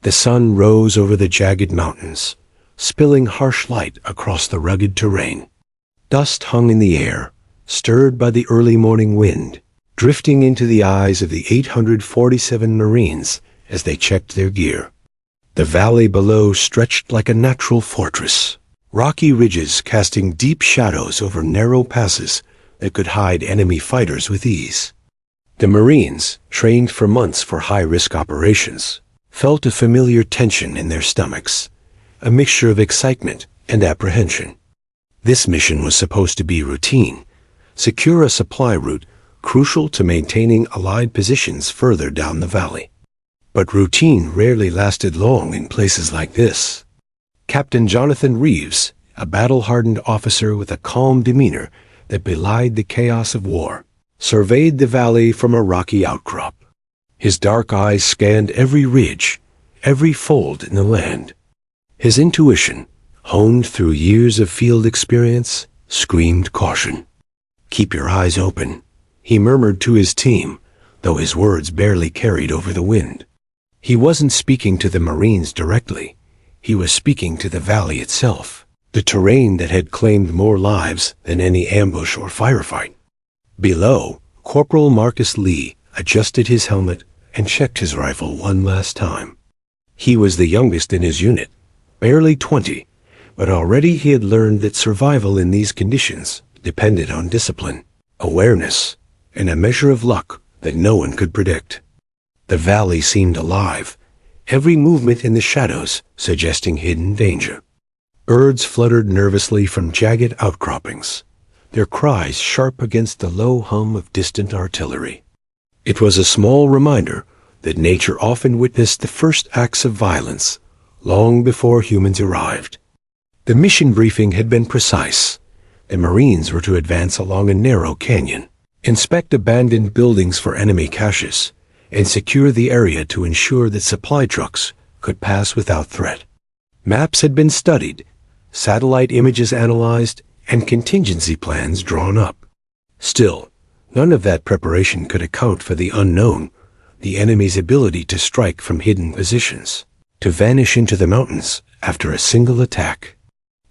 The sun rose over the jagged mountains, spilling harsh light across the rugged terrain. Dust hung in the air, stirred by the early morning wind, drifting into the eyes of the 847 Marines as they checked their gear. The valley below stretched like a natural fortress, rocky ridges casting deep shadows over narrow passes that could hide enemy fighters with ease. The Marines, trained for months for high-risk operations, felt a familiar tension in their stomachs, a mixture of excitement and apprehension. This mission was supposed to be routine, secure a supply route crucial to maintaining Allied positions further down the valley. But routine rarely lasted long in places like this. Captain Jonathan Reeves, a battle-hardened officer with a calm demeanor that belied the chaos of war, surveyed the valley from a rocky outcrop. His dark eyes scanned every ridge, every fold in the land. His intuition, honed through years of field experience, screamed caution. "Keep your eyes open," he murmured to his team, though his words barely carried over the wind. He wasn't speaking to the Marines directly. He was speaking to the valley itself, the terrain that had claimed more lives than any ambush or firefight. Below, Corporal Marcus Lee adjusted his helmet and checked his rifle one last time. He was the youngest in his unit, barely 20, but already he had learned that survival in these conditions depended on discipline, awareness, and a measure of luck that no one could predict. The valley seemed alive, every movement in the shadows suggesting hidden danger. Birds fluttered nervously from jagged outcroppings, their cries sharp against the low hum of distant artillery. It was a small reminder that nature often witnessed the first acts of violence long before humans arrived. The mission briefing had been precise. The Marines were to advance along a narrow canyon, inspect abandoned buildings for enemy caches, and secure the area to ensure that supply trucks could pass without threat. Maps had been studied, satellite images analyzed, and contingency plans drawn up. Still, none of that preparation could account for the unknown, the enemy's ability to strike from hidden positions, to vanish into the mountains after a single attack.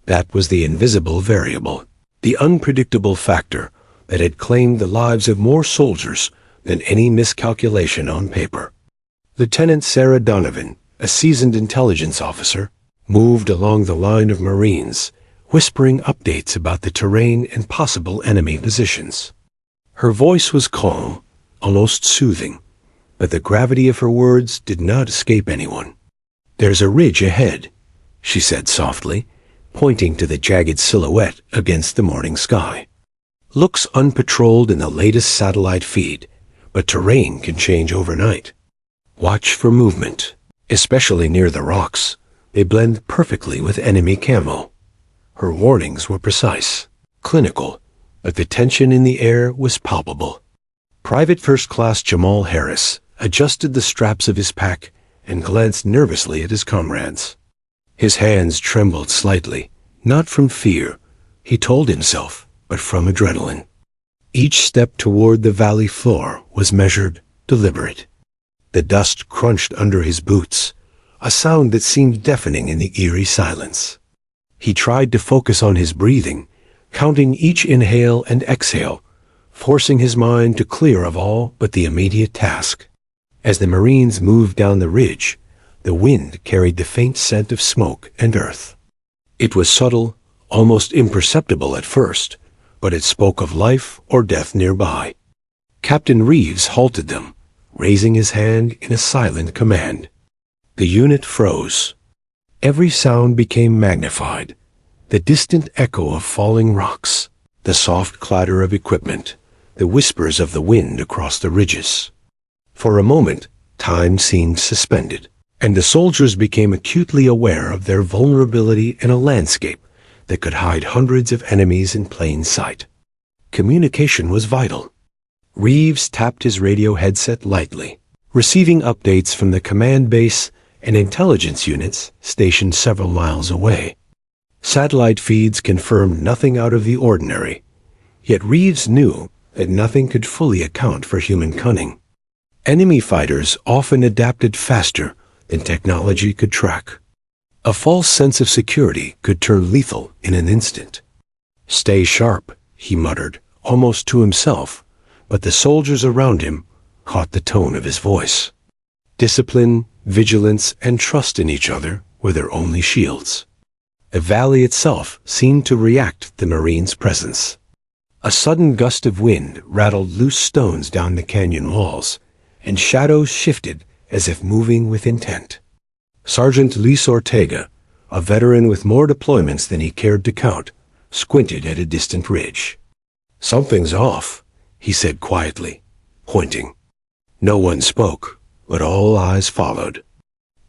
That was the invisible variable, the unpredictable factor that had claimed the lives of more soldiers than any miscalculation on paper. Lieutenant Sarah Donovan, a seasoned intelligence officer, moved along the line of Marines, whispering updates about the terrain and possible enemy positions. Her voice was calm, almost soothing, but the gravity of her words did not escape anyone. "There's a ridge ahead," she said softly, pointing to the jagged silhouette against the morning sky. "Looks unpatrolled in the latest satellite feed, but terrain can change overnight. Watch for movement, especially near the rocks. They blend perfectly with enemy camo." Her warnings were precise, clinical, but the tension in the air was palpable. Private First Class Jamal Harris adjusted the straps of his pack and glanced nervously at his comrades. His hands trembled slightly, not from fear, he told himself, but from adrenaline. Each step toward the valley floor was measured, deliberate. The dust crunched under his boots, a sound that seemed deafening in the eerie silence. He tried to focus on his breathing, counting each inhale and exhale, forcing his mind to clear of all but the immediate task. As the Marines moved down the ridge, the wind carried the faint scent of smoke and earth. It was subtle, almost imperceptible at first, but it spoke of life or death nearby. Captain Reeves halted them, raising his hand in a silent command. The unit froze. Every sound became magnified. The distant echo of falling rocks, the soft clatter of equipment, the whispers of the wind across the ridges. For a moment, time seemed suspended, and the soldiers became acutely aware of their vulnerability in a landscape that could hide hundreds of enemies in plain sight. Communication was vital. Reeves tapped his radio headset lightly, receiving updates from the command base and intelligence units stationed several miles away. Satellite feeds confirmed nothing out of the ordinary, yet Reeves knew that nothing could fully account for human cunning. Enemy fighters often adapted faster than technology could track. A false sense of security could turn lethal in an instant. "Stay sharp," he muttered, almost to himself, but the soldiers around him caught the tone of his voice. Discipline, vigilance, and trust in each other were their only shields. The valley itself seemed to react to the Marine's presence. A sudden gust of wind rattled loose stones down the canyon walls, and shadows shifted as if moving with intent. Sergeant Luis Ortega, a veteran with more deployments than he cared to count, squinted at a distant ridge. "Something's off," he said quietly, pointing. No one spoke, but all eyes followed.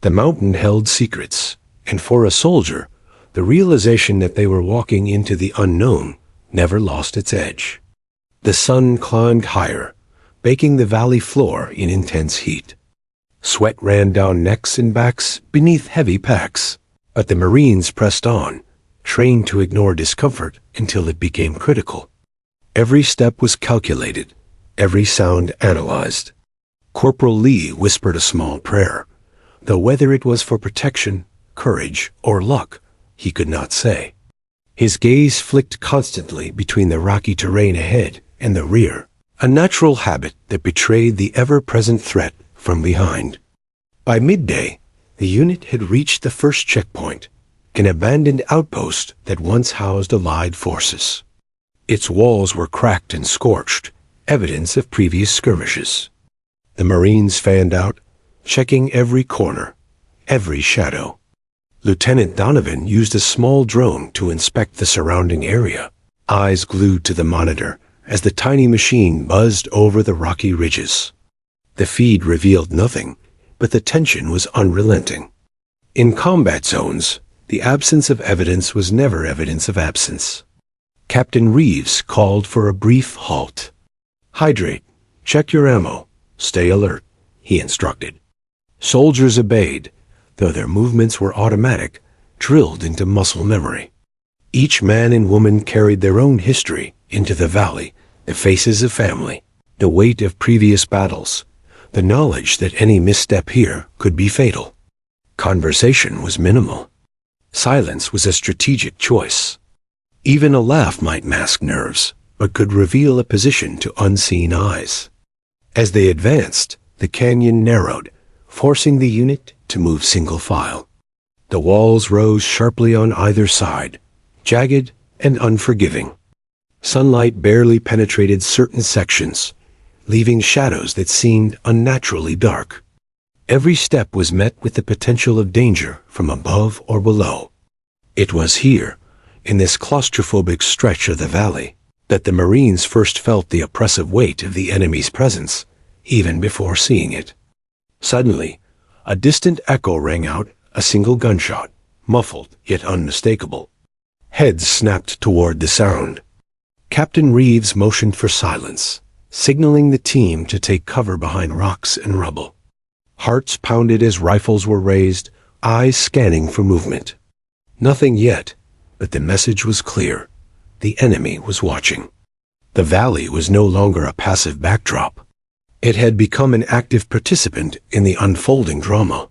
The mountain held secrets, and for a soldier, the realization that they were walking into the unknown never lost its edge. The sun climbed higher, baking the valley floor in intense heat. Sweat ran down necks and backs beneath heavy packs, but the Marines pressed on, trained to ignore discomfort until it became critical. Every step was calculated, every sound analyzed. Corporal Lee whispered a small prayer, though whether it was for protection, courage, or luck, he could not say. His gaze flicked constantly between the rocky terrain ahead and the rear, a natural habit that betrayed the ever-present threat from behind. By midday, the unit had reached the first checkpoint, an abandoned outpost that once housed Allied forces. Its walls were cracked and scorched, evidence of previous skirmishes. The Marines fanned out, checking every corner, every shadow. Lieutenant Donovan used a small drone to inspect the surrounding area, eyes glued to the monitor as the tiny machine buzzed over the rocky ridges. The feed revealed nothing, but the tension was unrelenting. In combat zones, the absence of evidence was never evidence of absence. Captain Reeves called for a brief halt. "Hydrate, check your ammo, stay alert," he instructed. Soldiers obeyed, though their movements were automatic, drilled into muscle memory. Each man and woman carried their own history into the valley, the faces of family, the weight of previous battles, the knowledge that any misstep here could be fatal. Conversation was minimal. Silence was a strategic choice. Even a laugh might mask nerves, but could reveal a position to unseen eyes. As they advanced, the canyon narrowed, forcing the unit to move single file. The walls rose sharply on either side, jagged and unforgiving. Sunlight barely penetrated certain sections, leaving shadows that seemed unnaturally dark. Every step was met with the potential of danger from above or below. It was here, in this claustrophobic stretch of the valley, that the Marines first felt the oppressive weight of the enemy's presence, even before seeing it. Suddenly, a distant echo rang out, a single gunshot, muffled yet unmistakable. Heads snapped toward the sound. Captain Reeves motioned for silence, signaling the team to take cover behind rocks and rubble. Hearts pounded as rifles were raised, eyes scanning for movement. Nothing yet, but the message was clear. The enemy was watching. The valley was no longer a passive backdrop. It had become an active participant in the unfolding drama.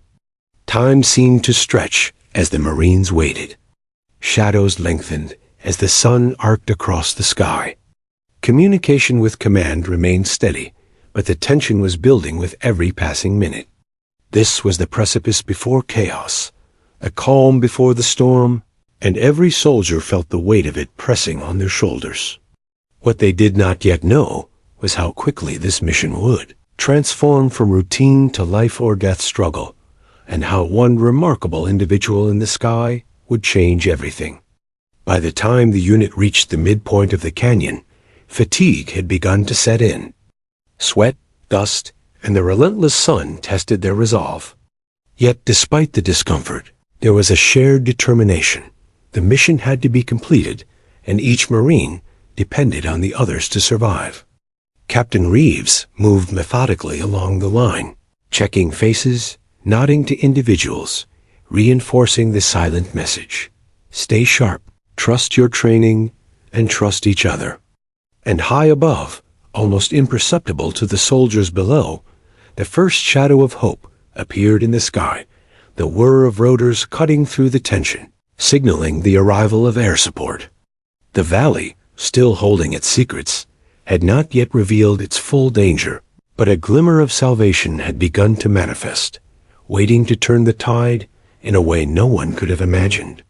Time seemed to stretch as the Marines waited. Shadows lengthened as the sun arced across the sky. Communication with command remained steady, but the tension was building with every passing minute. This was the precipice before chaos, a calm before the storm, and every soldier felt the weight of it pressing on their shoulders. What they did not yet know was how quickly this mission would transform from routine to life or death struggle, and how one remarkable individual in the sky would change everything. By the time the unit reached the midpoint of the canyon, fatigue had begun to set in. Sweat, dust, and the relentless sun tested their resolve. Yet despite the discomfort, there was a shared determination. The mission had to be completed, and each Marine depended on the others to survive. Captain Reeves moved methodically along the line, checking faces, nodding to individuals, reinforcing the silent message. Stay sharp, trust your training, and trust each other. And high above, almost imperceptible to the soldiers below, the first shadow of hope appeared in the sky the whir of rotors cutting through the tension, signaling the arrival of air support. The valley, still holding its secrets, had not yet revealed its full danger, but a glimmer of salvation had begun to manifest, waiting to turn the tide in a way no one could have imagined.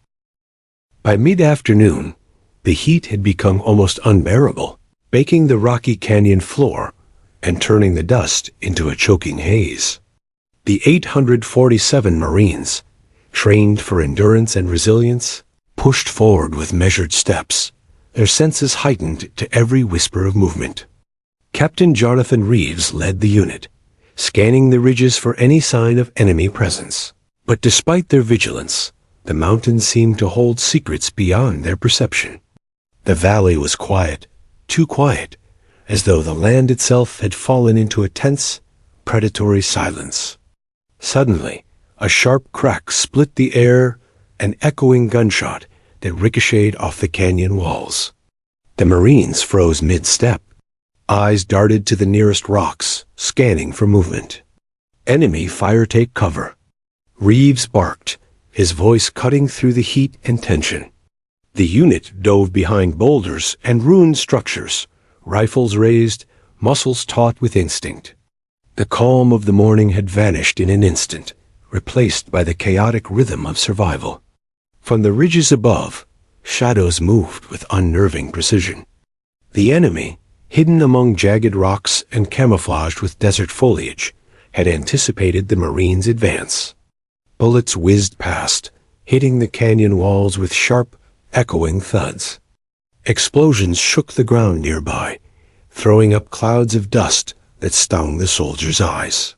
By mid-afternoon, the heat had become almost unbearable, baking the rocky canyon floor and turning the dust into a choking haze. The 847 Marines, trained for endurance and resilience, pushed forward with measured steps, their senses heightened to every whisper of movement. Captain Jonathan Reeves led the unit, scanning the ridges for any sign of enemy presence. But despite their vigilance, the mountains seemed to hold secrets beyond their perception. The valley was quiet, too quiet, as though the land itself had fallen into a tense, predatory silence. Suddenly, a sharp crack split the air, an echoing gunshot that ricocheted off the canyon walls. The Marines froze mid-step. Eyes darted to the nearest rocks, scanning for movement. Enemy fire, take cover. Reeves barked, his voice cutting through the heat and tension. The unit dove behind boulders and ruined structures, rifles raised, muscles taut with instinct. The calm of the morning had vanished in an instant, replaced by the chaotic rhythm of survival. From the ridges above, shadows moved with unnerving precision. The enemy, hidden among jagged rocks and camouflaged with desert foliage, had anticipated the Marines' advance. Bullets whizzed past, hitting the canyon walls with sharp, echoing thuds. Explosions shook the ground nearby, throwing up clouds of dust that stung the soldiers' eyes.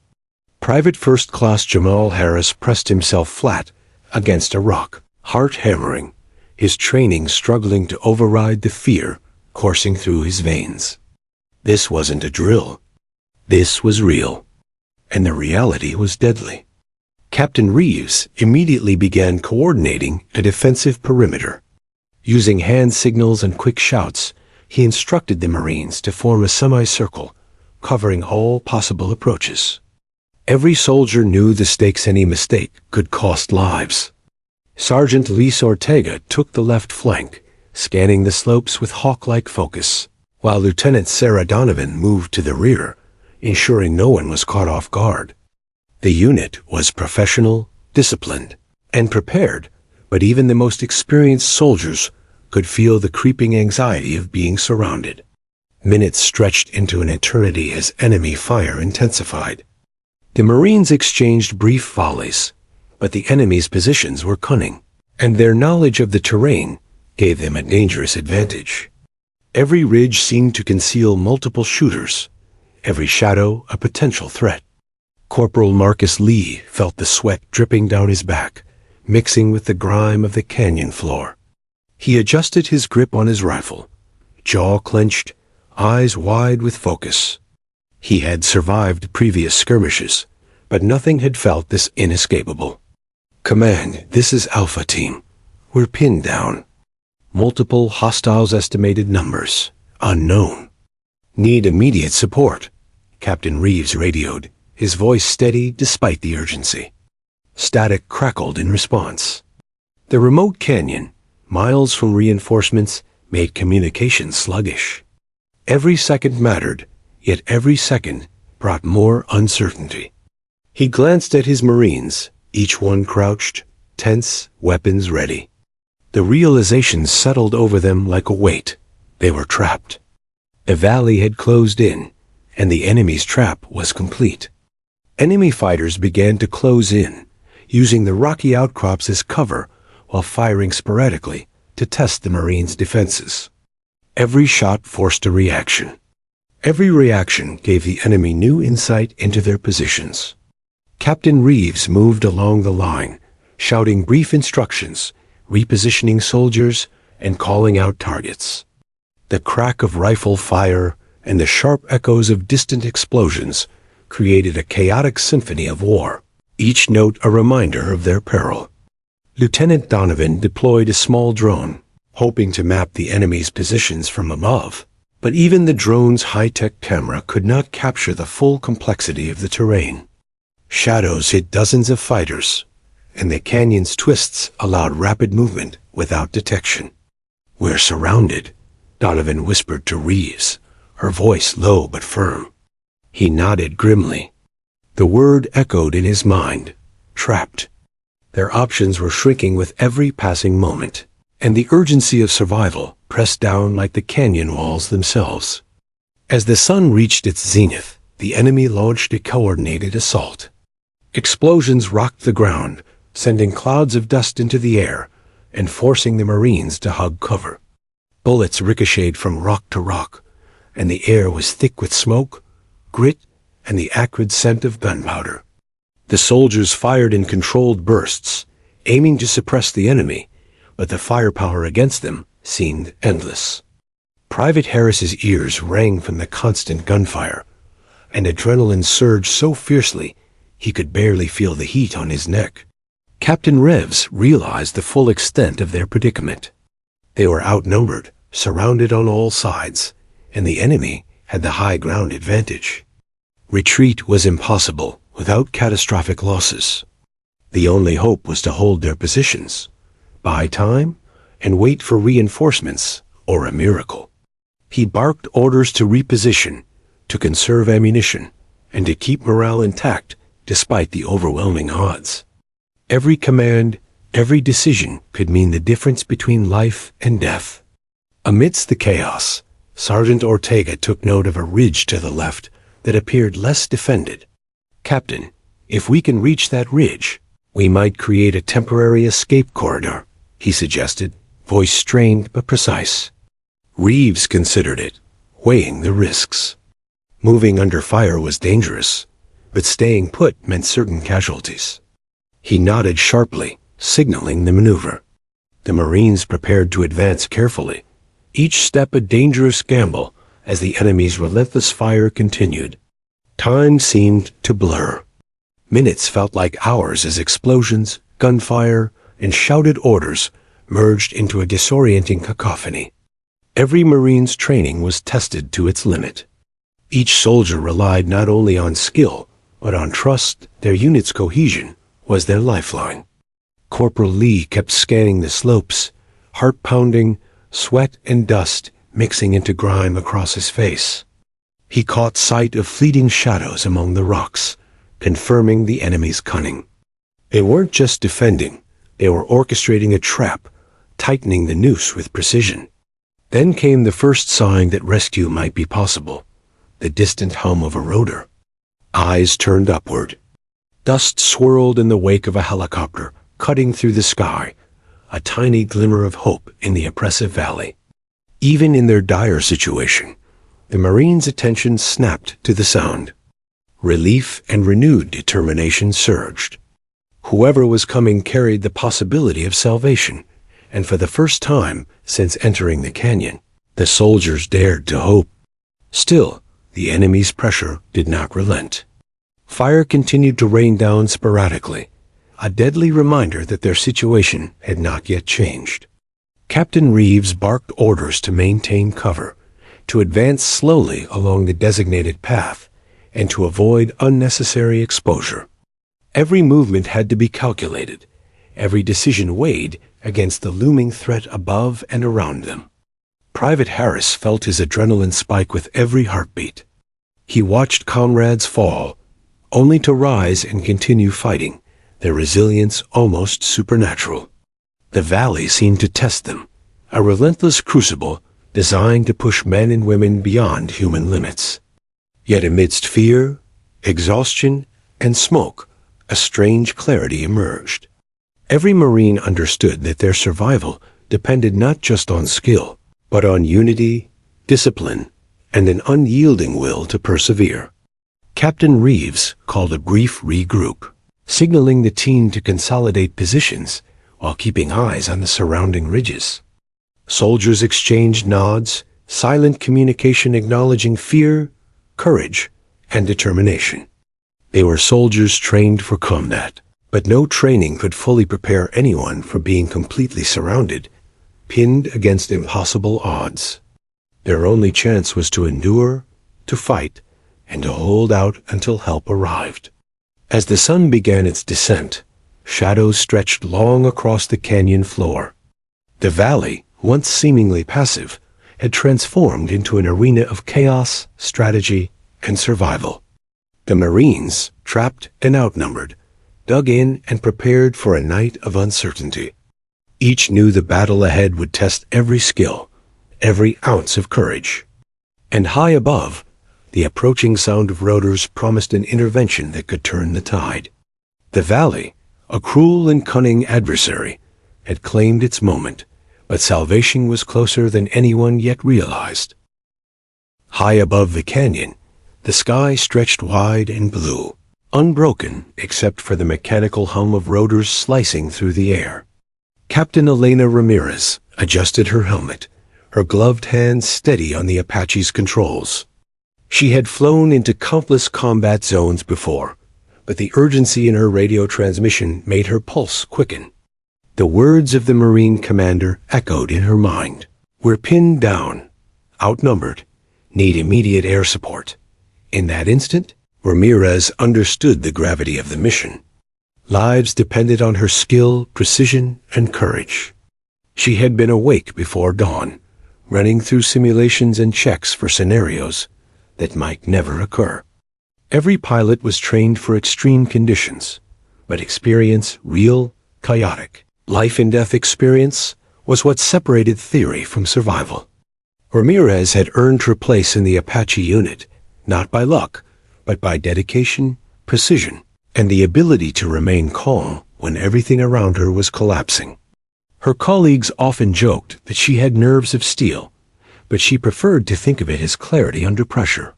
Private First Class Jamal Harris pressed himself flat against a rock, heart hammering, his training struggling to override the fear coursing through his veins. This wasn't a drill. This was real. And the reality was deadly. Captain Reeves immediately began coordinating a defensive perimeter. Using hand signals and quick shouts, he instructed the Marines to form a semicircle, covering all possible approaches. Every soldier knew the stakes. Any mistake could cost lives. Sergeant Luis Ortega took the left flank, scanning the slopes with hawk-like focus, while Lieutenant Sarah Donovan moved to the rear, ensuring no one was caught off guard. The unit was professional, disciplined, and prepared, but even the most experienced soldiers could feel the creeping anxiety of being surrounded. Minutes stretched into an eternity as enemy fire intensified. The Marines exchanged brief volleys, but the enemy's positions were cunning, and their knowledge of the terrain gave them a dangerous advantage. Every ridge seemed to conceal multiple shooters, every shadow a potential threat. Corporal Marcus Lee felt the sweat dripping down his back, mixing with the grime of the canyon floor. He adjusted his grip on his rifle, jaw clenched, eyes wide with focus. He had survived previous skirmishes, but nothing had felt this inescapable. "Command, this is Alpha Team. We're pinned down. Multiple hostiles, estimated numbers, unknown. Need immediate support," Captain Reeves radioed, his voice steady despite the urgency. Static crackled in response. The remote canyon, miles from reinforcements, made communication sluggish. Every second mattered, yet every second brought more uncertainty. He glanced at his Marines, each one crouched, tense, weapons ready. The realization settled over them like a weight. They were trapped. The valley had closed in, and the enemy's trap was complete. Enemy fighters began to close in, using the rocky outcrops as cover while firing sporadically to test the Marines' defenses. Every shot forced a reaction. Every reaction gave the enemy new insight into their positions. Captain Reeves moved along the line, shouting brief instructions, repositioning soldiers, and calling out targets. The crack of rifle fire and the sharp echoes of distant explosions created a chaotic symphony of war, each note a reminder of their peril. Lieutenant Donovan deployed a small drone, hoping to map the enemy's positions from above, but even the drone's high-tech camera could not capture the full complexity of the terrain. Shadows hid dozens of fighters, and the canyon's twists allowed rapid movement without detection. "We're surrounded," Donovan whispered to Reeves, her voice low but firm. He nodded grimly. The word echoed in his mind, trapped. Their options were shrinking with every passing moment, and the urgency of survival pressed down like the canyon walls themselves. As the sun reached its zenith, the enemy launched a coordinated assault. Explosions rocked the ground, sending clouds of dust into the air and forcing the Marines to hug cover. Bullets ricocheted from rock to rock, and the air was thick with smoke, grit, and the acrid scent of gunpowder. The soldiers fired in controlled bursts, aiming to suppress the enemy, but the firepower against them seemed endless. Private Harris's ears rang from the constant gunfire, and adrenaline surged so fiercely he could barely feel the heat on his neck. Captain Revs realized the full extent of their predicament. They were outnumbered, surrounded on all sides, and the enemy had the high ground advantage. Retreat was impossible without catastrophic losses. The only hope was to hold their positions, buy time, and wait for reinforcements or a miracle. He barked orders to reposition, to conserve ammunition, and to keep morale intact despite the overwhelming odds. Every command, every decision could mean the difference between life and death. Amidst the chaos, Sergeant Ortega took note of a ridge to the left that appeared less defended. "Captain, if we can reach that ridge, we might create a temporary escape corridor," he suggested, voice strained but precise. Reeves considered it, weighing the risks. Moving under fire was dangerous, but staying put meant certain casualties. He nodded sharply, signaling the maneuver. The Marines prepared to advance carefully, each step a dangerous gamble as the enemy's relentless fire continued. Time seemed to blur. Minutes felt like hours as explosions, gunfire, and shouted orders merged into a disorienting cacophony. Every Marine's training was tested to its limit. Each soldier relied not only on skill, but on trust. Their unit's cohesion was their lifeline. Corporal Lee kept scanning the slopes, heart pounding, sweat and dust mixing into grime across his face. He caught sight of fleeting shadows among the rocks, confirming the enemy's cunning. They weren't just defending, they were orchestrating a trap, tightening the noose with precision. Then came the first sign that rescue might be possible, the distant hum of a rotor. Eyes turned upward. Dust swirled in the wake of a helicopter, cutting through the sky, a tiny glimmer of hope in the oppressive valley. Even in their dire situation, the Marines' attention snapped to the sound. Relief and renewed determination surged. Whoever was coming carried the possibility of salvation, and for the first time since entering the canyon, the soldiers dared to hope. Still, the enemy's pressure did not relent. Fire continued to rain down sporadically, a deadly reminder that their situation had not yet changed. Captain Reeves barked orders to maintain cover, to advance slowly along the designated path, and to avoid unnecessary exposure. Every movement had to be calculated, every decision weighed against the looming threat above and around them. Private Harris felt his adrenaline spike with every heartbeat. He watched comrades fall, only to rise and continue fighting, their resilience almost supernatural. The valley seemed to test them, a relentless crucible designed to push men and women beyond human limits. Yet amidst fear, exhaustion, and smoke, a strange clarity emerged. Every Marine understood that their survival depended not just on skill, but on unity, discipline, and an unyielding will to persevere. Captain Reeves called a brief regroup, signaling the team to consolidate positions while keeping eyes on the surrounding ridges. Soldiers exchanged nods, silent communication acknowledging fear, courage, and determination. They were soldiers trained for combat, but no training could fully prepare anyone for being completely surrounded, pinned against impossible odds. Their only chance was to endure, to fight, and to hold out until help arrived. As the sun began its descent, shadows stretched long across the canyon floor. The valley, once seemingly passive, had transformed into an arena of chaos, strategy, and survival. The Marines, trapped and outnumbered, dug in and prepared for a night of uncertainty. Each knew the battle ahead would test every skill, every ounce of courage. And high above, the approaching sound of rotors promised an intervention that could turn the tide. The valley, a cruel and cunning adversary, had claimed its moment, but salvation was closer than anyone yet realized. High above the canyon, the sky stretched wide and blue, unbroken except for the mechanical hum of rotors slicing through the air. Captain Elena Ramirez adjusted her helmet, her gloved hands steady on the Apache's controls. She had flown into countless combat zones before, but the urgency in her radio transmission made her pulse quicken. The words of the Marine commander echoed in her mind. "We're pinned down, outnumbered, need immediate air support." In that instant, Ramirez understood the gravity of the mission. Lives depended on her skill, precision, and courage. She had been awake before dawn, running through simulations and checks for scenarios that might never occur. Every pilot was trained for extreme conditions, but experience, real, chaotic, life-and-death experience, was what separated theory from survival. Ramirez had earned her place in the Apache unit, not by luck, but by dedication, precision, and the ability to remain calm when everything around her was collapsing. Her colleagues often joked that she had nerves of steel, but she preferred to think of it as clarity under pressure.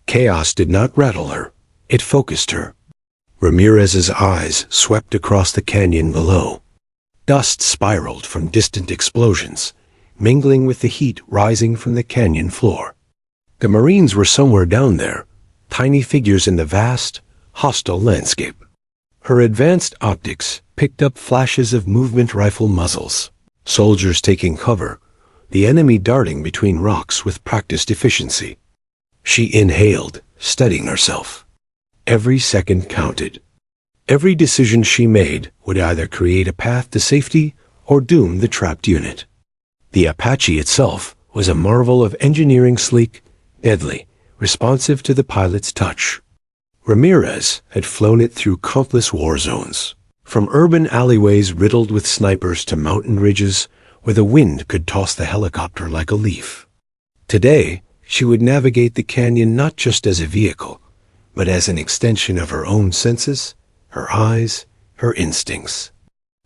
Chaos did not rattle her, it focused her. Ramirez's eyes swept across the canyon below. Dust spiraled from distant explosions, mingling with the heat rising from the canyon floor. The Marines were somewhere down there, tiny figures in the vast, hostile landscape. Her advanced optics picked up flashes of movement rifle muzzles, soldiers taking cover, the enemy darting between rocks with practiced efficiency. She inhaled, steadying herself. Every second counted. Every decision she made would either create a path to safety or doom the trapped unit. The Apache itself was a marvel of engineering, sleek, deadly, responsive to the pilot's touch. Ramirez had flown it through countless war zones, from urban alleyways riddled with snipers to mountain ridges where the wind could toss the helicopter like a leaf. Today, she would navigate the canyon not just as a vehicle, but as an extension of her own senses, her eyes, her instincts.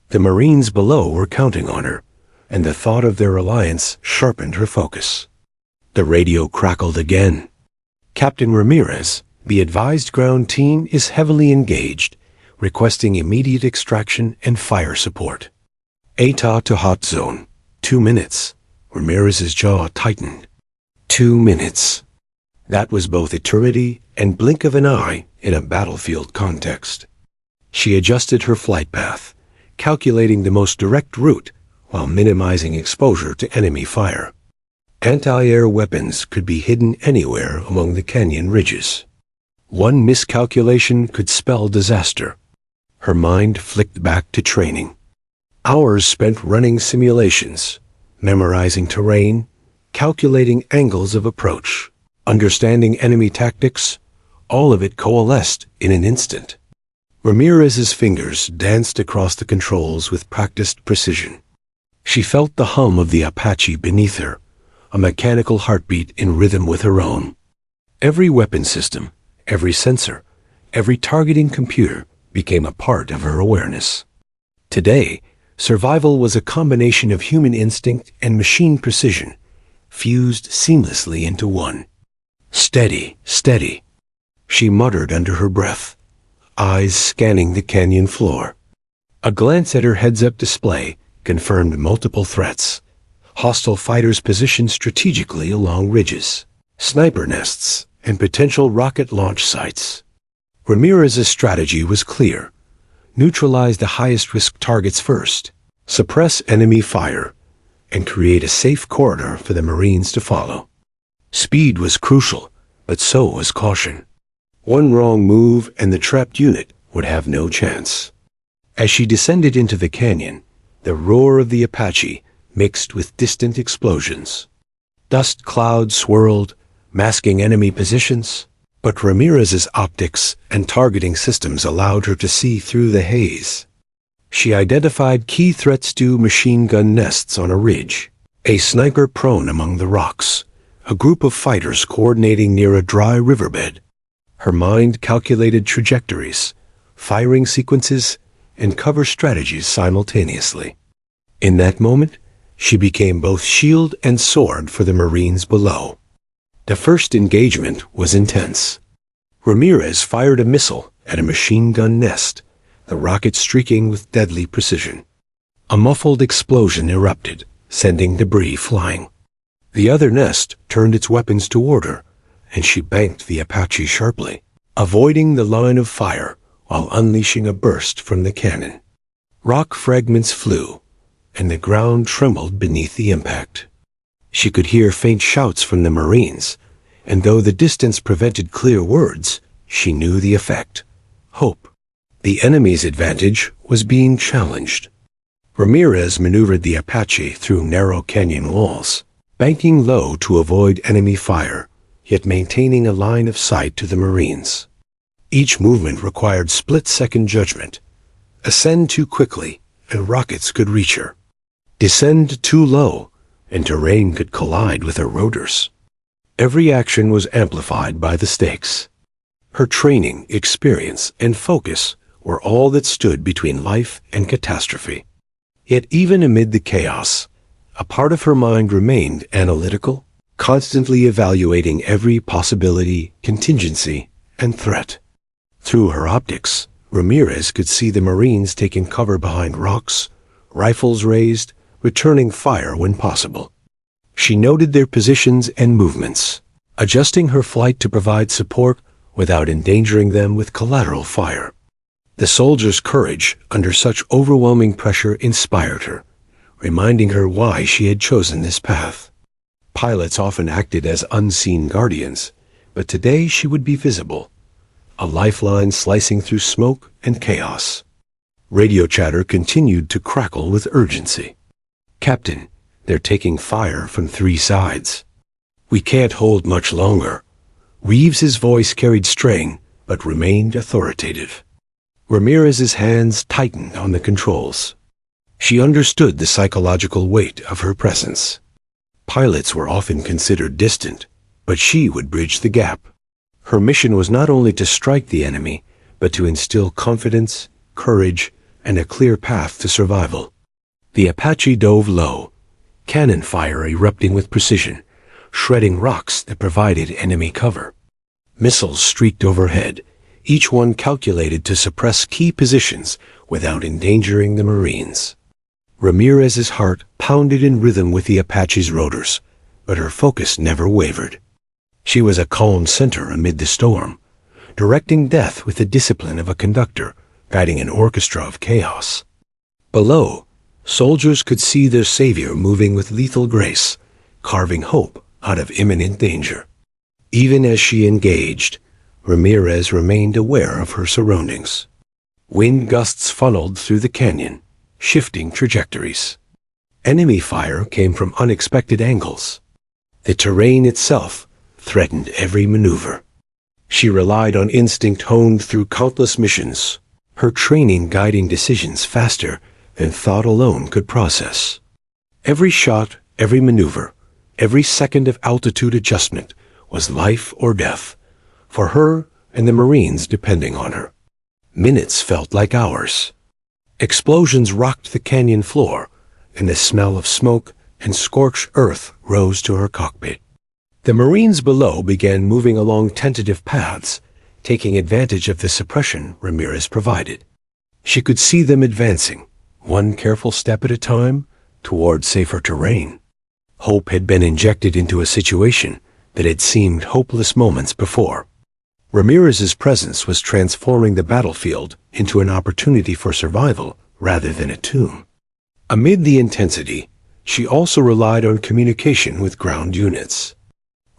The Marines below were counting on her, and the thought of their alliance sharpened her focus. The radio crackled again. "Captain Ramirez, the advised ground team is heavily engaged, requesting immediate extraction and fire support. ETA to hot zone. 2 minutes." Ramirez's jaw tightened. 2 minutes. That was both eternity and blink of an eye in a battlefield context. She adjusted her flight path, calculating the most direct route while minimizing exposure to enemy fire. Anti-air weapons could be hidden anywhere among the canyon ridges. One miscalculation could spell disaster. Her mind flicked back to training. Hours spent running simulations, memorizing terrain, calculating angles of approach, understanding enemy tactics, all of it coalesced in an instant. Ramirez's fingers danced across the controls with practiced precision. She felt the hum of the Apache beneath her, a mechanical heartbeat in rhythm with her own. Every weapon system, every sensor, every targeting computer became a part of her awareness. Today, survival was a combination of human instinct and machine precision, fused seamlessly into one. "Steady, steady," she muttered under her breath, eyes scanning the canyon floor. A glance at her heads-up display confirmed multiple threats. Hostile fighters positioned strategically along ridges, sniper nests, and potential rocket launch sites. Ramirez's strategy was clear. Neutralize the highest-risk targets first, suppress enemy fire, and create a safe corridor for the Marines to follow. Speed was crucial, but so was caution. One wrong move and the trapped unit would have no chance. As she descended into the canyon, the roar of the Apache mixed with distant explosions. Dust clouds swirled, masking enemy positions, but Ramirez's optics and targeting systems allowed her to see through the haze. She identified key threats to machine gun nests on a ridge, a sniper prone among the rocks, a group of fighters coordinating near a dry riverbed. Her mind calculated trajectories, firing sequences, and cover strategies simultaneously. In that moment, she became both shield and sword for the Marines below. The first engagement was intense. Ramirez fired a missile at a machine gun nest, the rocket streaking with deadly precision. A muffled explosion erupted, sending debris flying. The other nest turned its weapons toward her, and she banked the Apache sharply, avoiding the line of fire while unleashing a burst from the cannon. Rock fragments flew, and the ground trembled beneath the impact. She could hear faint shouts from the Marines, and though the distance prevented clear words, she knew the effect. Hope. The enemy's advantage was being challenged. Ramirez maneuvered the Apache through narrow canyon walls, banking low to avoid enemy fire, yet maintaining a line of sight to the Marines. Each movement required split-second judgment. Ascend too quickly, and rockets could reach her. Descend too low, and terrain could collide with her rotors. Every action was amplified by the stakes. Her training, experience, and focus were all that stood between life and catastrophe. Yet even amid the chaos, a part of her mind remained analytical, constantly evaluating every possibility, contingency, and threat. Through her optics, Ramirez could see the Marines taking cover behind rocks, rifles raised, returning fire when possible. She noted their positions and movements, adjusting her flight to provide support without endangering them with collateral fire. The soldier's courage under such overwhelming pressure inspired her, reminding her why she had chosen this path. Pilots often acted as unseen guardians, but today she would be visible, a lifeline slicing through smoke and chaos. Radio chatter continued to crackle with urgency. "Captain, they're taking fire from 3 sides. We can't hold much longer." Reeves's voice carried strain, but remained authoritative. Ramirez's hands tightened on the controls. She understood the psychological weight of her presence. Pilots were often considered distant, but she would bridge the gap. Her mission was not only to strike the enemy, but to instill confidence, courage, and a clear path to survival. The Apache dove low, cannon fire erupting with precision, shredding rocks that provided enemy cover. Missiles streaked overhead, each one calculated to suppress key positions without endangering the Marines. Ramirez's heart pounded in rhythm with the Apache's rotors, but her focus never wavered. She was a calm center amid the storm, directing death with the discipline of a conductor, guiding an orchestra of chaos. Below, soldiers could see their savior moving with lethal grace, carving hope out of imminent danger. Even as she engaged, Ramirez remained aware of her surroundings. Wind gusts funneled through the canyon, shifting trajectories. Enemy fire came from unexpected angles. The terrain itself threatened every maneuver. She relied on instinct honed through countless missions, her training guiding decisions faster than thought alone could process. Every shot, every maneuver, every second of altitude adjustment was life or death, for her and the Marines depending on her. Minutes felt like hours. Explosions rocked the canyon floor, and the smell of smoke and scorched earth rose to her cockpit. The Marines below began moving along tentative paths, taking advantage of the suppression Ramirez provided. She could see them advancing, one careful step at a time, toward safer terrain. Hope had been injected into a situation that had seemed hopeless moments before. Ramirez's presence was transforming the battlefield into an opportunity for survival rather than a tomb. Amid the intensity, she also relied on communication with ground units.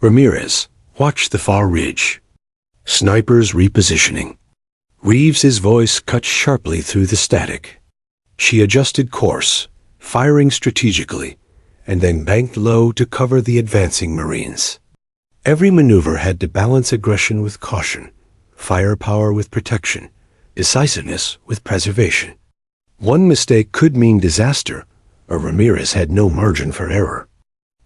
"Ramirez, watch the far ridge. Snipers repositioning. Reeves's voice cut sharply through the static. She adjusted course, firing strategically, and then banked low to cover the advancing Marines. Every maneuver had to balance aggression with caution, firepower with protection, decisiveness with preservation. One mistake could mean disaster, or Ramirez had no margin for error.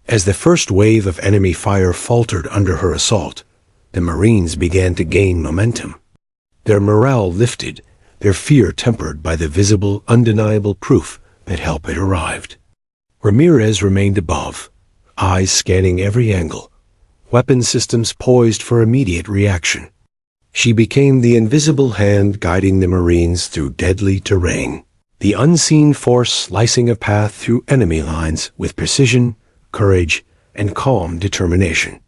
As the first wave of enemy fire faltered under her assault, the Marines began to gain momentum. Their morale lifted, their fear tempered by the visible, undeniable proof that help had arrived. Ramirez remained above, eyes scanning every angle, weapon systems poised for immediate reaction. She became the invisible hand guiding the Marines through deadly terrain, the unseen force slicing a path through enemy lines with precision, courage, and calm determination.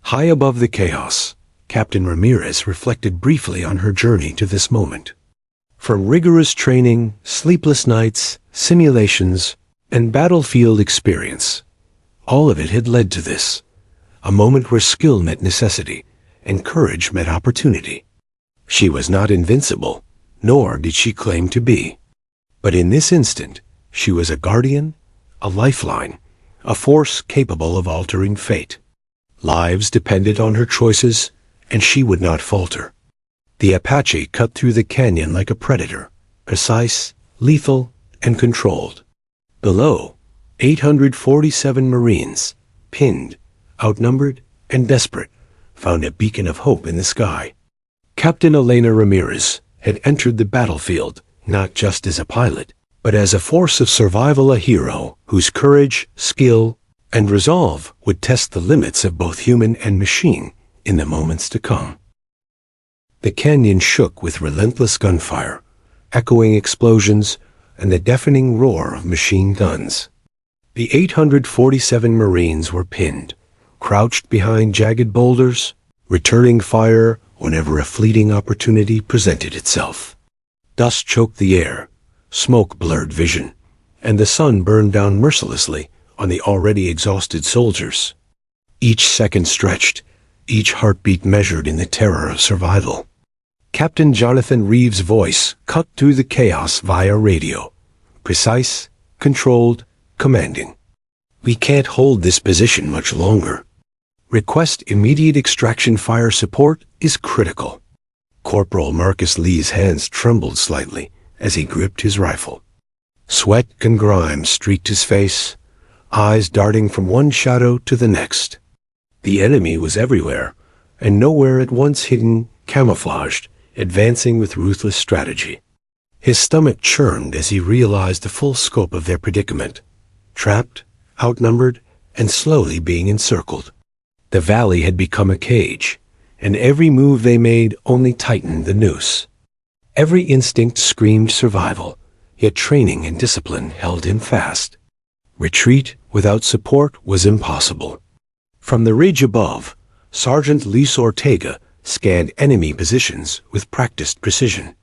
High above the chaos, Captain Ramirez reflected briefly on her journey to this moment. From rigorous training, sleepless nights, simulations, and battlefield experience, all of it had led to this, a moment where skill met necessity and courage met opportunity. She was not invincible, nor did she claim to be. But in this instant, she was a guardian, a lifeline, a force capable of altering fate. Lives depended on her choices, and she would not falter. The Apache cut through the canyon like a predator, precise, lethal, and controlled. Below, 847 Marines, pinned, outnumbered, and desperate, found a beacon of hope in the sky. Captain Elena Ramirez had entered the battlefield not just as a pilot, but as a force of survival, a hero whose courage, skill, and resolve would test the limits of both human and machine in the moments to come. The canyon shook with relentless gunfire, echoing explosions, and the deafening roar of machine guns. The 847 Marines were pinned, crouched behind jagged boulders, returning fire whenever a fleeting opportunity presented itself. Dust choked the air, smoke blurred vision, and the sun burned down mercilessly on the already exhausted soldiers. Each second stretched, each heartbeat measured in the terror of survival. Captain Jonathan Reeves' voice cut through the chaos via radio, precise, controlled, commanding. "We can't hold this position much longer. Request immediate extraction fire support is critical." Corporal Marcus Lee's hands trembled slightly as he gripped his rifle. Sweat and grime streaked his face, eyes darting from one shadow to the next. The enemy was everywhere, and nowhere at once hidden, camouflaged, advancing with ruthless strategy. His stomach churned as he realized the full scope of their predicament, trapped, outnumbered, and slowly being encircled. The valley had become a cage, and every move they made only tightened the noose. Every instinct screamed survival, yet training and discipline held him fast. Retreat without support was impossible. From the ridge above, Sergeant Luis Ortega scanned enemy positions with practiced precision.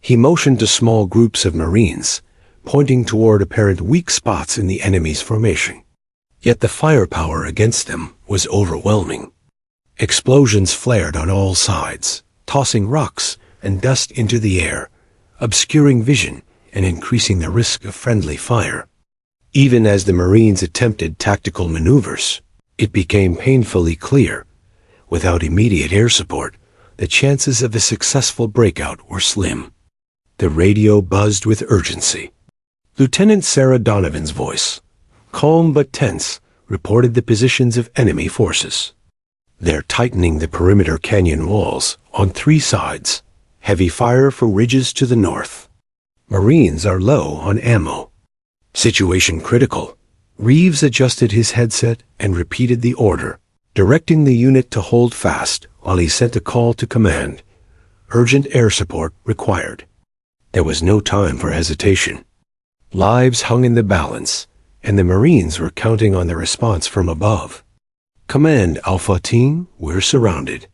He motioned to small groups of Marines, pointing toward apparent weak spots in the enemy's formation. Yet the firepower against them was overwhelming. Explosions flared on all sides, tossing rocks and dust into the air, obscuring vision and increasing the risk of friendly fire. Even as the Marines attempted tactical maneuvers, it became painfully clear, without immediate air support, the chances of a successful breakout were slim. The radio buzzed with urgency. Lieutenant Sarah Donovan's voice, calm but tense, reported the positions of enemy forces. "They're tightening the perimeter canyon walls on 3 sides. Heavy fire from ridges to the north. Marines are low on ammo. Situation critical." Reeves adjusted his headset and repeated the order, directing the unit to hold fast while he sent a call to command. Urgent air support required. There was no time for hesitation. Lives hung in the balance, and the Marines were counting on the response from above. "Command, Alpha Team, we're surrounded.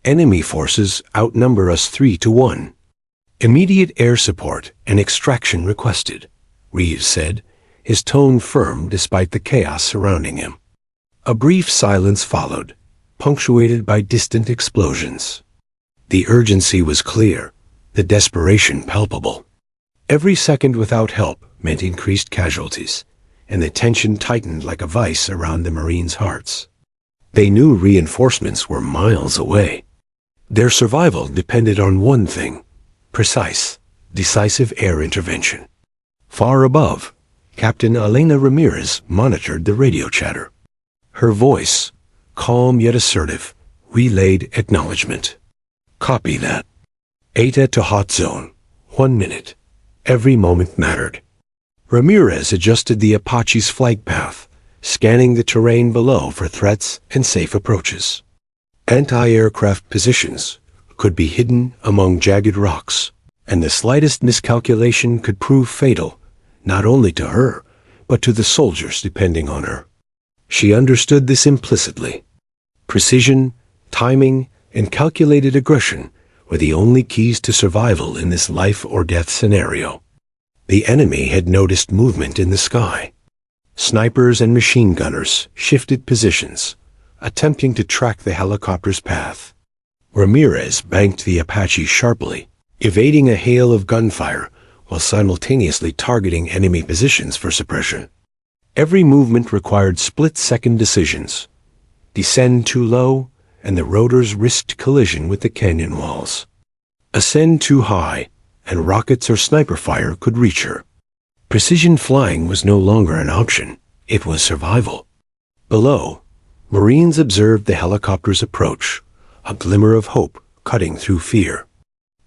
Enemy forces outnumber us 3-1. Immediate air support and extraction requested," Reeves said, his tone firm despite the chaos surrounding him. A brief silence followed, punctuated by distant explosions. The urgency was clear. the desperation palpable. Every second without help meant increased casualties, and the tension tightened like a vice around the Marines' hearts. They knew reinforcements were miles away. Their survival depended on one thing: precise, decisive air intervention. Far above, Captain Elena Ramirez monitored the radio chatter. Her voice, calm yet assertive, relayed acknowledgement. "Copy that. Eta to hot zone. 1 minute. Every moment mattered." Ramirez adjusted the Apache's flight path, scanning the terrain below for threats and safe approaches. Anti-aircraft positions could be hidden among jagged rocks, and the slightest miscalculation could prove fatal, not only to her, but to the soldiers depending on her. She understood this implicitly. Precision, timing, and calculated aggression were the only keys to survival in this life-or-death scenario. The enemy had noticed movement in the sky. Snipers and machine gunners shifted positions, attempting to track the helicopter's path. Ramirez banked the Apache sharply, evading a hail of gunfire while simultaneously targeting enemy positions for suppression. Every movement required split-second decisions. Descend too low, and the rotors risked collision with the canyon walls. Ascend too high, and rockets or sniper fire could reach her. Precision flying was no longer an option. It was survival. Below, Marines observed the helicopter's approach, a glimmer of hope cutting through fear.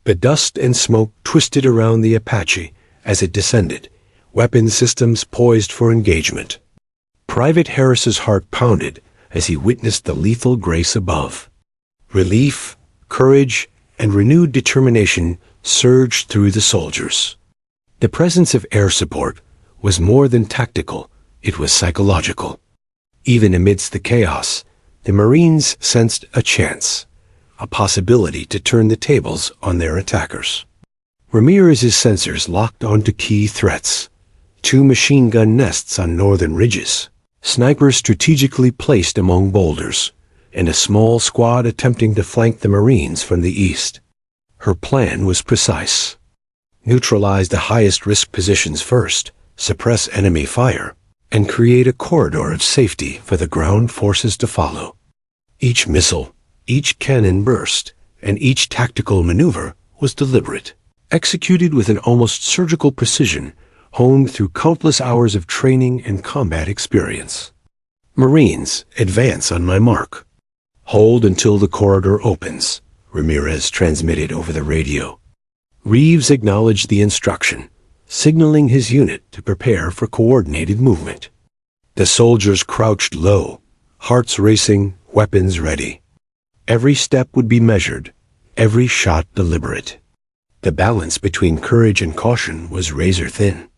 The dust and smoke twisted around the Apache as it descended, weapon systems poised for engagement. Private Harris's heart pounded as he witnessed the lethal grace above. Relief, courage, and renewed determination surged through the soldiers. The presence of air support was more than tactical, it was psychological. Even amidst the chaos, the Marines sensed a chance, a possibility to turn the tables on their attackers. Ramirez's sensors locked onto key threats: 2 machine gun nests on northern ridges, snipers strategically placed among boulders, and a small squad attempting to flank the Marines from the east. Her plan was precise. Neutralize the highest-risk positions first, suppress enemy fire, and create a corridor of safety for the ground forces to follow. Each missile, each cannon burst, and each tactical maneuver was deliberate, executed with an almost surgical precision, honed through countless hours of training and combat experience. "Marines, advance on my mark. Hold until the corridor opens," Ramirez transmitted over the radio. Reeves acknowledged the instruction, signaling his unit to prepare for coordinated movement. The soldiers crouched low, hearts racing, weapons ready. Every step would be measured, every shot deliberate. The balance between courage and caution was razor-thin.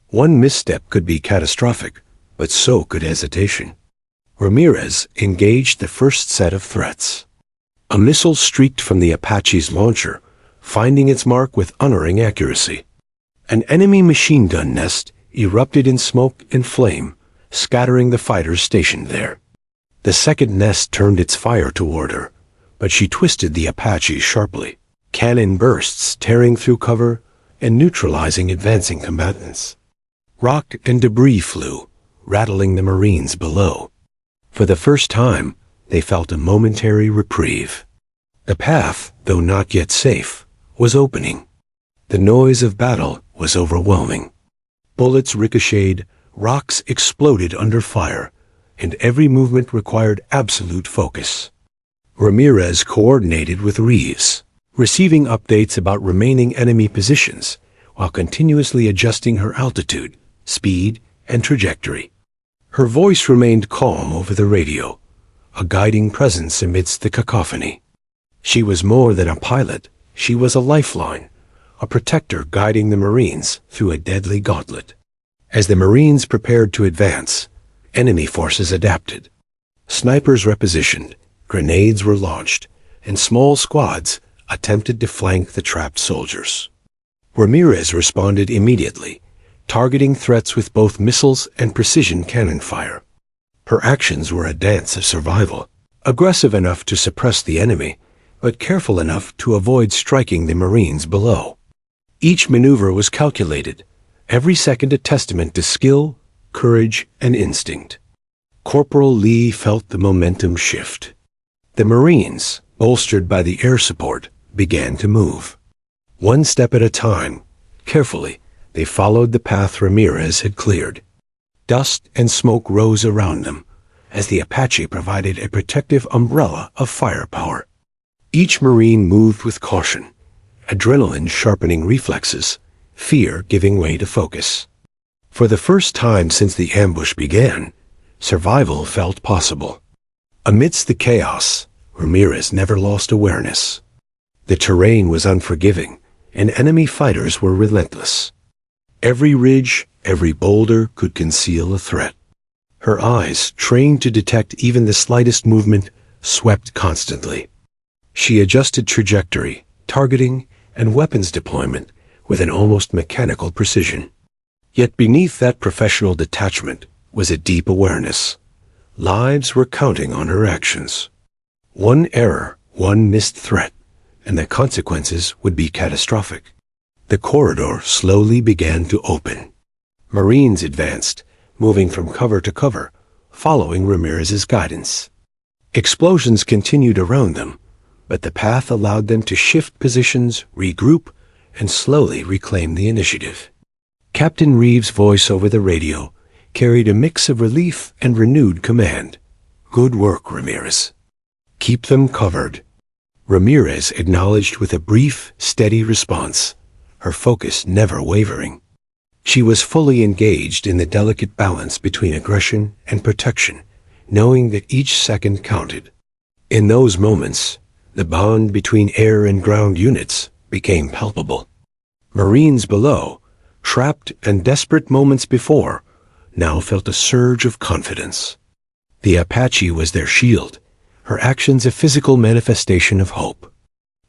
One misstep could be catastrophic, but so could hesitation. Ramirez engaged the first set of threats. A missile streaked from the Apache's launcher, finding its mark with unerring accuracy. An enemy machine gun nest erupted in smoke and flame, scattering the fighters stationed there. The second nest turned its fire toward her, but she twisted the Apache sharply, cannon bursts tearing through cover and neutralizing advancing combatants. Rock and debris flew, rattling the Marines below. For the first time, they felt a momentary reprieve. The path, though not yet safe, was opening. The noise of battle was overwhelming. Bullets ricocheted, rocks exploded under fire, and every movement required absolute focus. Ramirez coordinated with Reeves, receiving updates about remaining enemy positions while continuously adjusting her altitude, speed, and trajectory. Her voice remained calm over the radio, a guiding presence amidst the cacophony. She was more than a pilot. She was a lifeline, a protector guiding the Marines through a deadly gauntlet. As the Marines prepared to advance, enemy forces adapted. Snipers repositioned, grenades were launched, and small squads attempted to flank the trapped soldiers. Ramirez responded immediately, targeting threats with both missiles and precision cannon fire. Her actions were a dance of survival, aggressive enough to suppress the enemy, but careful enough to avoid striking the Marines below. Each maneuver was calculated, every second a testament to skill, courage, and instinct. Corporal Lee felt the momentum shift. The Marines, bolstered by the air support, began to move. One step at a time, carefully, they followed the path Ramirez had cleared. Dust and smoke rose around them, as the Apache provided a protective umbrella of firepower. Each Marine moved with caution, adrenaline sharpening reflexes, fear giving way to focus. For the first time since the ambush began, survival felt possible. Amidst the chaos, Ramirez never lost awareness. The terrain was unforgiving, and enemy fighters were relentless. Every ridge, every boulder could conceal a threat. Her eyes, trained to detect even the slightest movement, swept constantly. She adjusted trajectory, targeting, and weapons deployment with an almost mechanical precision. Yet beneath that professional detachment was a deep awareness. Lives were counting on her actions. One error, one missed threat, and the consequences would be catastrophic. The corridor slowly began to open. Marines advanced, moving from cover to cover, following Ramirez's guidance. Explosions continued around them, but the path allowed them to shift positions, regroup, and slowly reclaim the initiative. Captain Reeves' voice over the radio carried a mix of relief and renewed command. "Good work, Ramirez. Keep them covered." Ramirez acknowledged with a brief, steady response, her focus never wavering. She was fully engaged in the delicate balance between aggression and protection, knowing that each second counted. In those moments, the bond between air and ground units became palpable. Marines below, trapped and desperate moments before, now felt a surge of confidence. The Apache was their shield, her actions a physical manifestation of hope.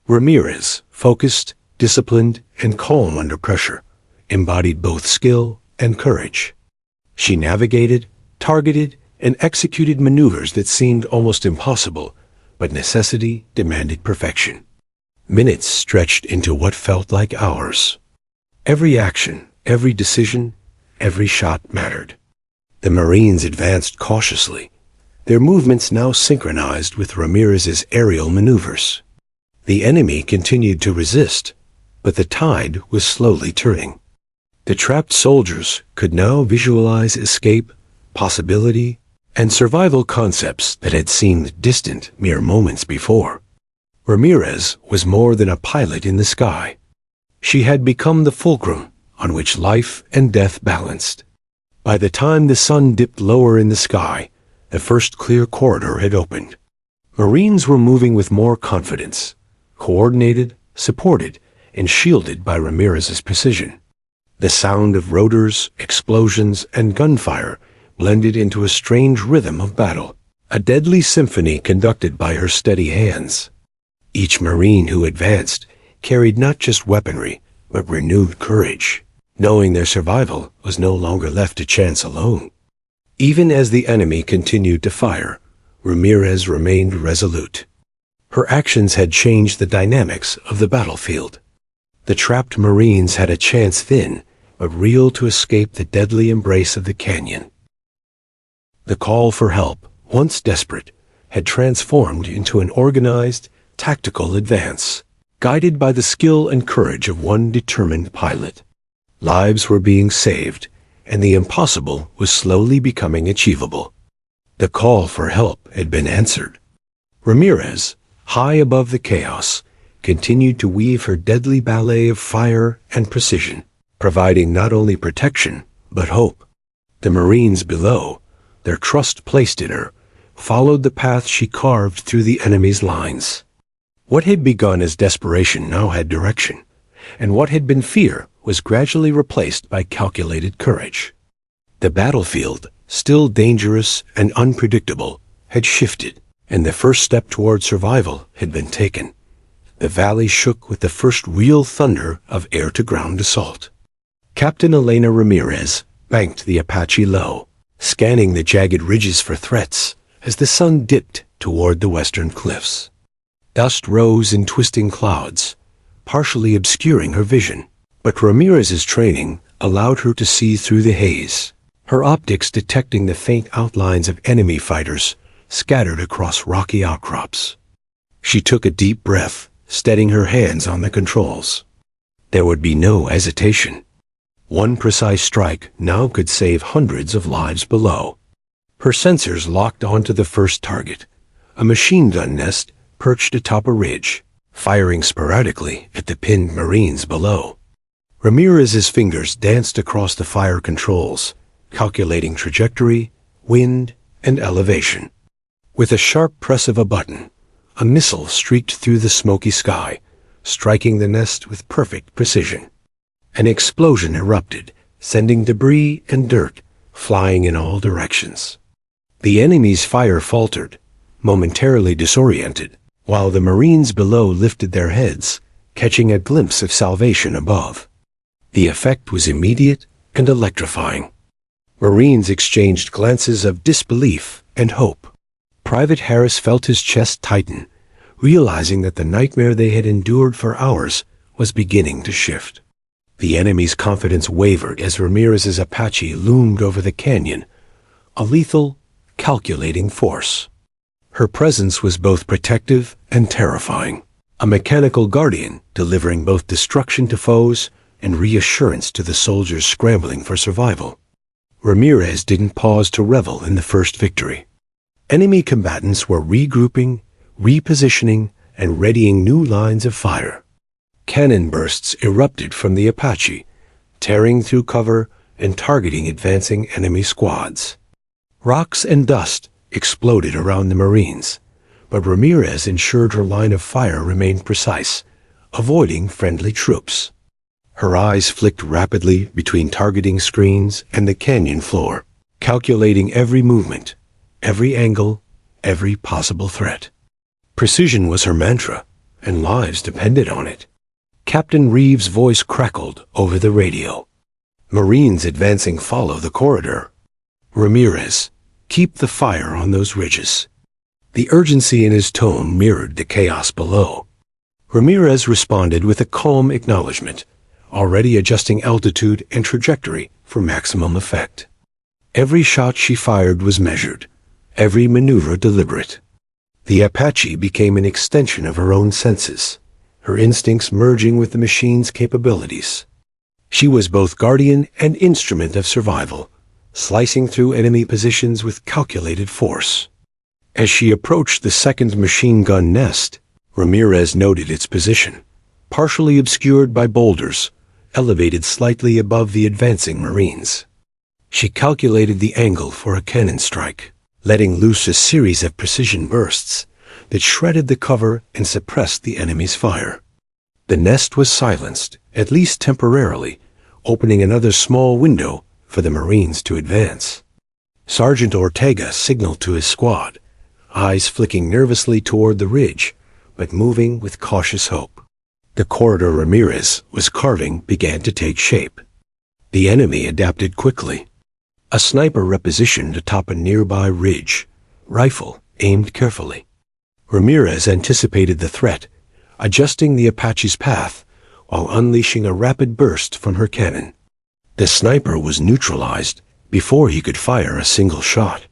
Ramirez, focused, disciplined, and calm under pressure, embodied both skill and courage. She navigated, targeted, and executed maneuvers that seemed almost impossible, but necessity demanded perfection. Minutes stretched into what felt like hours. Every action, every decision, every shot mattered. The Marines advanced cautiously, their movements now synchronized with Ramirez's aerial maneuvers. The enemy continued to resist, but the tide was slowly turning. The trapped soldiers could now visualize escape, possibility, and survival concepts that had seemed distant mere moments before. Ramirez was more than a pilot in the sky. She had become the fulcrum on which life and death balanced. By the time the sun dipped lower in the sky, the first clear corridor had opened. Marines were moving with more confidence, coordinated, supported, and shielded by Ramirez's precision. The sound of rotors, explosions, and gunfire blended into a strange rhythm of battle, a deadly symphony conducted by her steady hands. Each Marine who advanced carried not just weaponry, but renewed courage, knowing their survival was no longer left to chance alone. Even as the enemy continued to fire, Ramirez remained resolute. Her actions had changed the dynamics of the battlefield. The trapped Marines had a chance then, but reeled to escape the deadly embrace of the canyon. The call for help, once desperate, had transformed into an organized, tactical advance, guided by the skill and courage of one determined pilot. Lives were being saved, and the impossible was slowly becoming achievable. The call for help had been answered. Ramirez, high above the chaos, continued to weave her deadly ballet of fire and precision, providing not only protection, but hope. The Marines below, their trust placed in her, followed the path she carved through the enemy's lines. What had begun as desperation now had direction, and what had been fear was gradually replaced by calculated courage. The battlefield, still dangerous and unpredictable, had shifted, and the first step toward survival had been taken. The valley shook with the first real thunder of air-to-ground assault. Captain Elena Ramirez banked the Apache low, scanning the jagged ridges for threats as the sun dipped toward the western cliffs. Dust rose in twisting clouds, partially obscuring her vision. But Ramirez's training allowed her to see through the haze, her optics detecting the faint outlines of enemy fighters scattered across rocky outcrops. She took a deep breath, steadying her hands on the controls. There would be no hesitation. One precise strike now could save hundreds of lives below. Her sensors locked onto the first target, a machine gun nest perched atop a ridge, firing sporadically at the pinned Marines below. Ramirez's fingers danced across the fire controls, calculating trajectory, wind, and elevation. With a sharp press of a button, a missile streaked through the smoky sky, striking the nest with perfect precision. An explosion erupted, sending debris and dirt flying in all directions. The enemy's fire faltered, momentarily disoriented, while the Marines below lifted their heads, catching a glimpse of salvation above. The effect was immediate and electrifying. Marines exchanged glances of disbelief and hope. Private Harris felt his chest tighten, realizing that the nightmare they had endured for hours was beginning to shift. The enemy's confidence wavered as Ramirez's Apache loomed over the canyon, a lethal, calculating force. Her presence was both protective and terrifying, a mechanical guardian delivering both destruction to foes and reassurance to the soldiers scrambling for survival. Ramirez didn't pause to revel in the first victory. Enemy combatants were regrouping, repositioning, and readying new lines of fire. Cannon bursts erupted from the Apache, tearing through cover and targeting advancing enemy squads. Rocks and dust exploded around the Marines, but Ramirez ensured her line of fire remained precise, avoiding friendly troops. Her eyes flicked rapidly between targeting screens and the canyon floor, calculating every movement, every angle, every possible threat. Precision was her mantra, and lives depended on it. Captain Reeves' voice crackled over the radio. Marines advancing follow the corridor. Ramirez, keep the fire on those ridges. The urgency in his tone mirrored the chaos below. Ramirez responded with a calm acknowledgement, already adjusting altitude and trajectory for maximum effect. Every shot she fired was measured, every maneuver deliberate. The Apache became an extension of her own senses, her instincts merging with the machine's capabilities. She was both guardian and instrument of survival, slicing through enemy positions with calculated force. As she approached the second machine gun nest, Ramirez noted its position, partially obscured by boulders, elevated slightly above the advancing Marines. She calculated the angle for a cannon strike, letting loose a series of precision bursts that shredded the cover and suppressed the enemy's fire. The nest was silenced, at least temporarily, opening another small window for the Marines to advance. Sergeant Ortega signaled to his squad, eyes flicking nervously toward the ridge, but moving with cautious hope. The corridor Ramirez was carving began to take shape. The enemy adapted quickly. A sniper repositioned atop a nearby ridge, rifle aimed carefully. Ramirez anticipated the threat, adjusting the Apache's path while unleashing a rapid burst from her cannon. The sniper was neutralized before he could fire a single shot.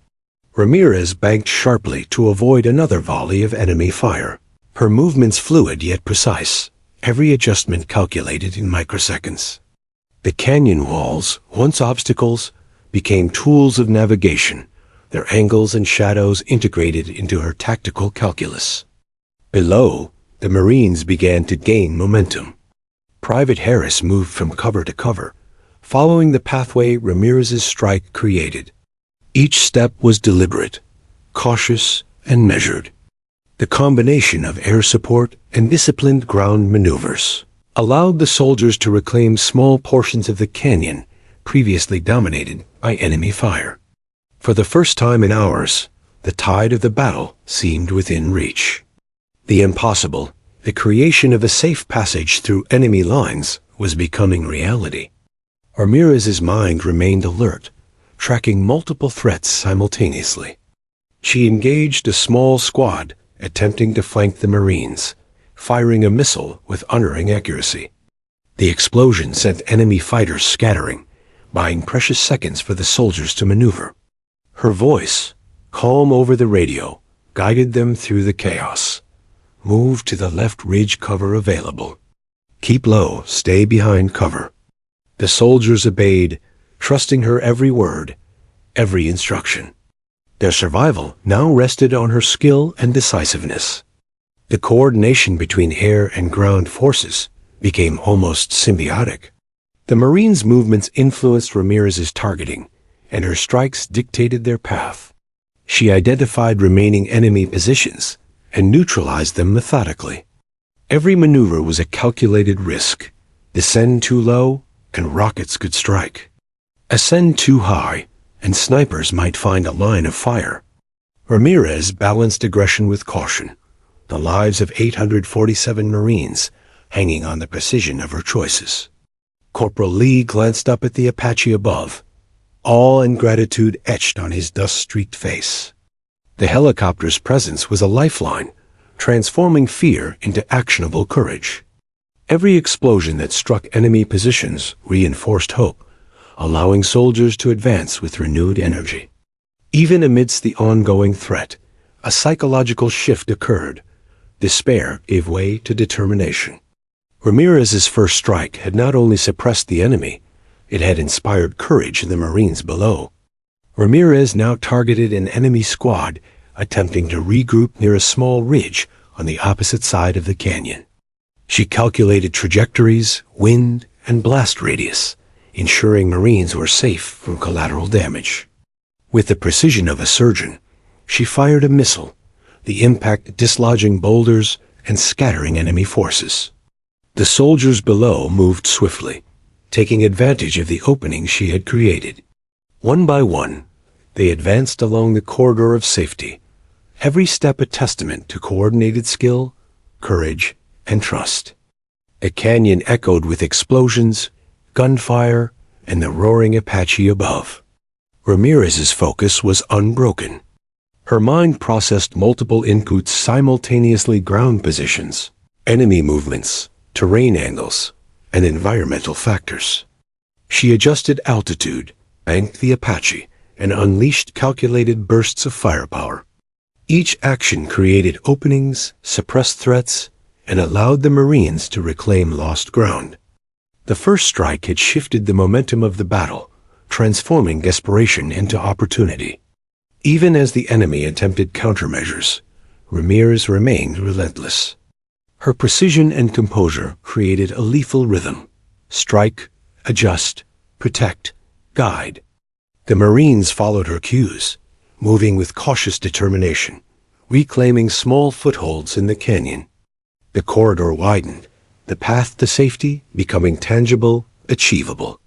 Ramirez banked sharply to avoid another volley of enemy fire, her movements fluid yet precise, every adjustment calculated in microseconds. The canyon walls, once obstacles, became tools of navigation, their angles and shadows integrated into her tactical calculus. Below, the Marines began to gain momentum. Private Harris moved from cover to cover, following the pathway Ramirez's strike created. Each step was deliberate, cautious, and measured. The combination of air support and disciplined ground maneuvers allowed the soldiers to reclaim small portions of the canyon previously dominated by enemy fire. For the first time in hours, the tide of the battle seemed within reach. The impossible, the creation of a safe passage through enemy lines, was becoming reality. Ramirez's mind remained alert, tracking multiple threats simultaneously. She engaged a small squad attempting to flank the Marines, firing a missile with unerring accuracy. The explosion sent enemy fighters scattering, buying precious seconds for the soldiers to maneuver. Her voice, calm over the radio, guided them through the chaos. Move to the left ridge cover available. Keep low, stay behind cover. The soldiers obeyed, trusting her every word, every instruction. Their survival now rested on her skill and decisiveness. The coordination between air and ground forces became almost symbiotic. The Marines' movements influenced Ramirez's targeting, and her strikes dictated their path. She identified remaining enemy positions and neutralized them methodically. Every maneuver was a calculated risk. Descend too low, and rockets could strike. Ascend too high, and snipers might find a line of fire. Ramirez balanced aggression with caution, the lives of 847 Marines hanging on the precision of her choices. Corporal Lee glanced up at the Apache above, awe and gratitude etched on his dust-streaked face. The helicopter's presence was a lifeline, transforming fear into actionable courage. Every explosion that struck enemy positions reinforced hope, allowing soldiers to advance with renewed energy. Even amidst the ongoing threat, a psychological shift occurred. Despair gave way to determination. Ramirez's first strike had not only suppressed the enemy, it had inspired courage in the Marines below. Ramirez now targeted an enemy squad attempting to regroup near a small ridge on the opposite side of the canyon. She calculated trajectories, wind, and blast radius, ensuring Marines were safe from collateral damage. With the precision of a surgeon, she fired a missile, the impact dislodging boulders and scattering enemy forces. The soldiers below moved swiftly, taking advantage of the opening she had created. One by one, they advanced along the corridor of safety, every step a testament to coordinated skill, courage, and trust. A canyon echoed with explosions, gunfire, and the roaring Apache above. Ramirez's focus was unbroken. Her mind processed multiple inputs simultaneously: ground positions, enemy movements, terrain angles, and environmental factors. She adjusted altitude, banked the Apache, and unleashed calculated bursts of firepower. Each action created openings, suppressed threats, and allowed the Marines to reclaim lost ground. The first strike had shifted the momentum of the battle, transforming desperation into opportunity. Even as the enemy attempted countermeasures, Ramirez remained relentless. Her precision and composure created a lethal rhythm: strike, adjust, protect, guide. The Marines followed her cues, moving with cautious determination, reclaiming small footholds in the canyon. The corridor widened, the path to safety becoming tangible, achievable.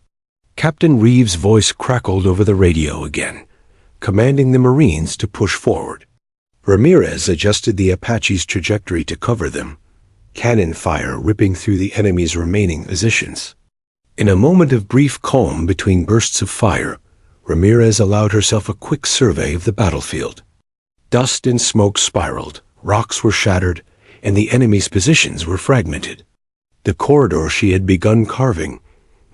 Captain Reeves' voice crackled over the radio again, commanding the Marines to push forward. Ramirez adjusted the Apache's trajectory to cover them, cannon fire ripping through the enemy's remaining positions. In a moment of brief calm between bursts of fire, Ramirez allowed herself a quick survey of the battlefield. Dust and smoke spiraled, rocks were shattered, and the enemy's positions were fragmented. The corridor she had begun carving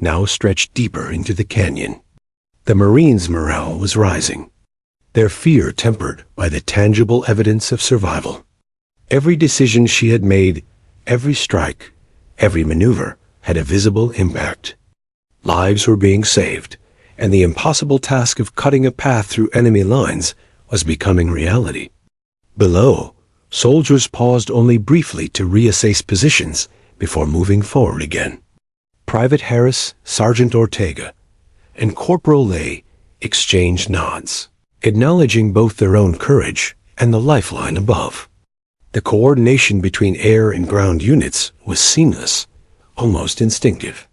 now stretched deeper into the canyon. The Marines' morale was rising, their fear tempered by the tangible evidence of survival. Every decision she had made, every strike, every maneuver had a visible impact. Lives were being saved, and the impossible task of cutting a path through enemy lines was becoming reality. Below, soldiers paused only briefly to reassess positions before moving forward again. Private Harris, Sergeant Ortega, and Corporal Lay exchanged nods, acknowledging both their own courage and the lifeline above. The coordination between air and ground units was seamless, almost instinctive.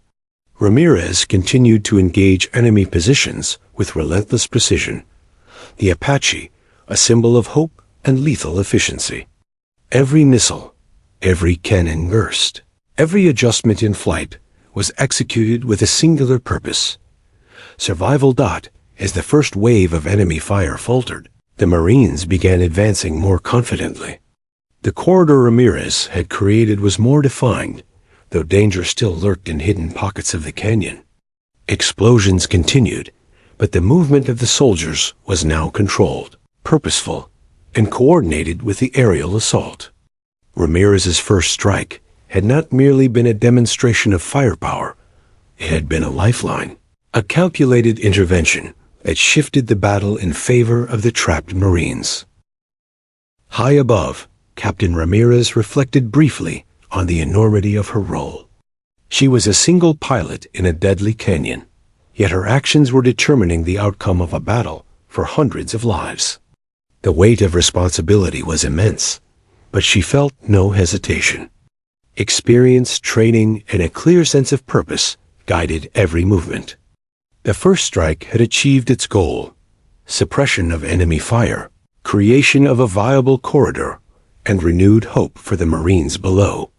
Ramirez continued to engage enemy positions with relentless precision, the Apache a symbol of hope and lethal efficiency. Every missile, every cannon burst, every adjustment in flight was executed with a singular purpose: survival. As the first wave of enemy fire faltered, the Marines began advancing more confidently. The corridor Ramirez had created was more defined, though danger still lurked in hidden pockets of the canyon. Explosions continued, but the movement of the soldiers was now controlled, purposeful, and coordinated with the aerial assault. Ramirez's first strike had not merely been a demonstration of firepower, it had been a lifeline, a calculated intervention that shifted the battle in favor of the trapped Marines. High above, Captain Ramirez reflected briefly on the enormity of her role. She was a single pilot in a deadly canyon, yet her actions were determining the outcome of a battle for hundreds of lives. The weight of responsibility was immense, but she felt no hesitation. Experience, training, and a clear sense of purpose guided every movement. The first strike had achieved its goal: suppression of enemy fire, creation of a viable corridor, and renewed hope for the Marines below.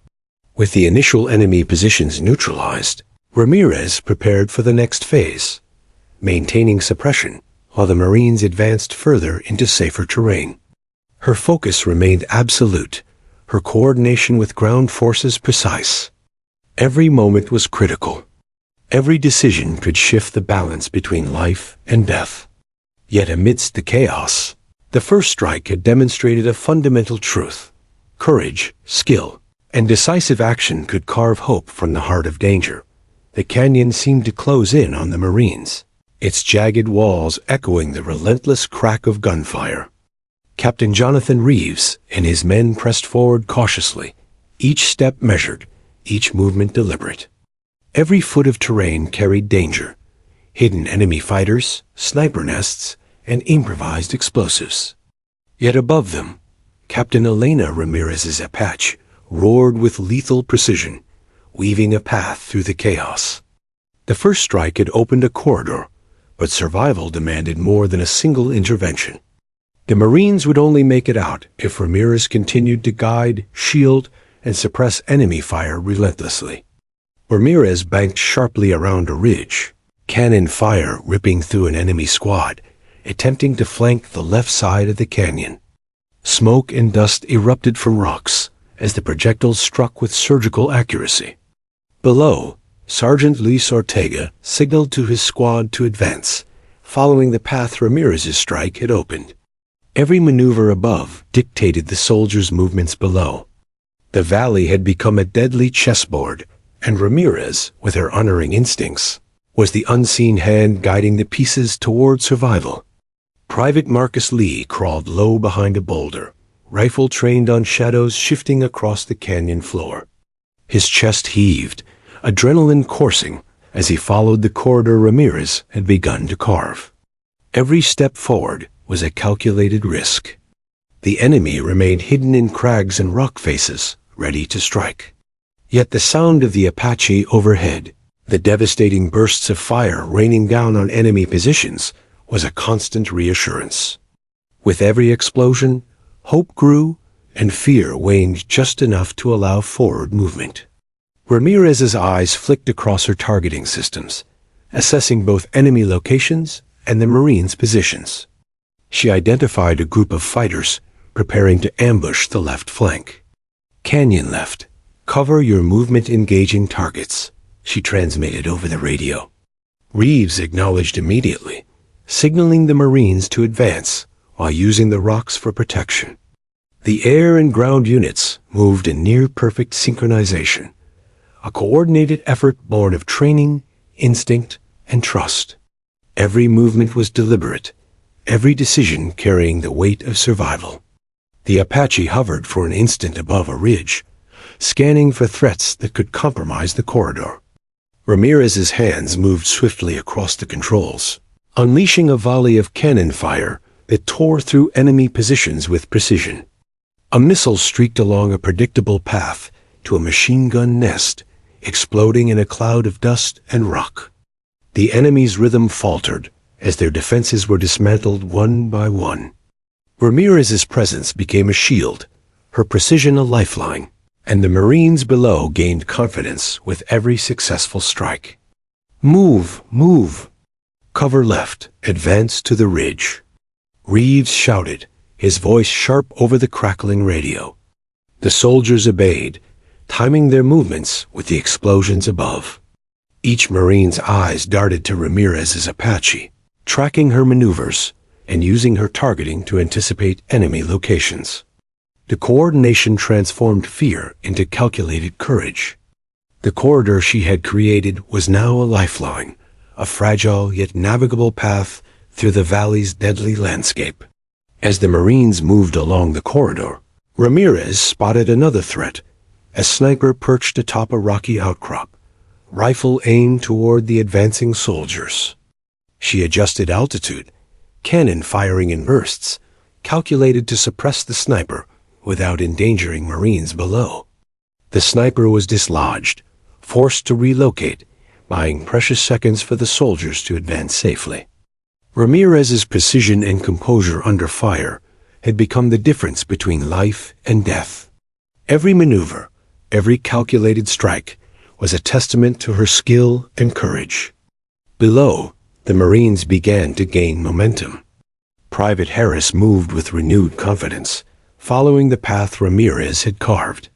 With the initial enemy positions neutralized, Ramirez prepared for the next phase, maintaining suppression while the Marines advanced further into safer terrain. Her focus remained absolute, her coordination with ground forces precise. Every moment was critical. Every decision could shift the balance between life and death. Yet amidst the chaos, the first strike had demonstrated a fundamental truth. Courage, skill, and decisive action could carve hope from the heart of danger. The canyon seemed to close in on the Marines, its jagged walls echoing the relentless crack of gunfire. Captain Jonathan Reeves and his men pressed forward cautiously, each step measured, each movement deliberate. Every foot of terrain carried danger: hidden enemy fighters, sniper nests, and improvised explosives. Yet above them, Captain Elena Ramirez's Apache roared with lethal precision, weaving a path through the chaos. The first strike had opened a corridor, but survival demanded more than a single intervention. The Marines would only make it out if Ramirez continued to guide, shield, and suppress enemy fire relentlessly. Ramirez banked sharply around a ridge, cannon fire ripping through an enemy squad, attempting to flank the left side of the canyon. Smoke and dust erupted from rocks as the projectiles struck with surgical accuracy. Below, Sergeant Luis Ortega signaled to his squad to advance, following the path Ramirez's strike had opened. Every maneuver above dictated the soldiers' movements below. The valley had become a deadly chessboard, and Ramirez, with her unerring instincts, was the unseen hand guiding the pieces toward survival. Private Marcus Lee crawled low behind a boulder, rifle trained on shadows shifting across the canyon floor. His chest heaved, adrenaline coursing as he followed the corridor Ramirez had begun to carve. Every step forward was a calculated risk. The enemy remained hidden in crags and rock faces, ready to strike. Yet the sound of the Apache overhead, the devastating bursts of fire raining down on enemy positions, was a constant reassurance. With every explosion, hope grew and fear waned just enough to allow forward movement. Ramirez's eyes flicked across her targeting systems, assessing both enemy locations and the Marines' positions. She identified a group of fighters preparing to ambush the left flank. "Canyon left. Cover your movement engaging targets," she transmitted over the radio. Reeves acknowledged immediately, signaling the Marines to advance while using the rocks for protection. The air and ground units moved in near-perfect synchronization, a coordinated effort born of training, instinct, and trust. Every movement was deliberate, every decision carrying the weight of survival. The Apache hovered for an instant above a ridge, scanning for threats that could compromise the corridor. Ramirez's hands moved swiftly across the controls, unleashing a volley of cannon fire that tore through enemy positions with precision. A missile streaked along a predictable path to a machine gun nest, exploding in a cloud of dust and rock. The enemy's rhythm faltered as their defenses were dismantled one by one. Ramirez's presence became a shield, her precision a lifeline, and the Marines below gained confidence with every successful strike. "Move, move! Cover left, advance to the ridge," Reeves shouted, his voice sharp over the crackling radio. The soldiers obeyed, timing their movements with the explosions above. Each Marine's eyes darted to Ramirez's Apache, tracking her maneuvers and using her targeting to anticipate enemy locations. The coordination transformed fear into calculated courage. The corridor she had created was now a lifeline, a fragile yet navigable path through the valley's deadly landscape. As the Marines moved along the corridor, Ramirez spotted another threat, a sniper perched atop a rocky outcrop, rifle aimed toward the advancing soldiers. She adjusted altitude, cannon firing in bursts, calculated to suppress the sniper without endangering Marines below. The sniper was dislodged, forced to relocate, buying precious seconds for the soldiers to advance safely. Ramirez's precision and composure under fire had become the difference between life and death. Every maneuver, every calculated strike, was a testament to her skill and courage. Below, the Marines began to gain momentum. Private Harris moved with renewed confidence, following the path Ramirez had carved.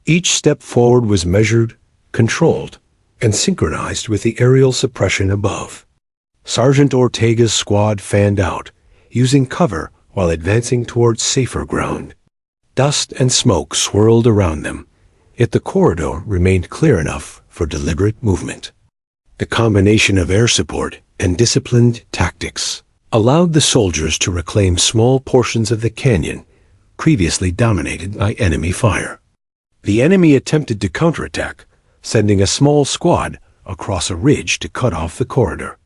Each step forward was measured, controlled, and synchronized with the aerial suppression above. Sergeant Ortega's squad fanned out, using cover while advancing towards safer ground. Dust and smoke swirled around them, yet the corridor remained clear enough for deliberate movement. The combination of air support and disciplined tactics allowed the soldiers to reclaim small portions of the canyon previously dominated by enemy fire. The enemy attempted to counterattack, sending a small squad across a ridge to cut off the corridor.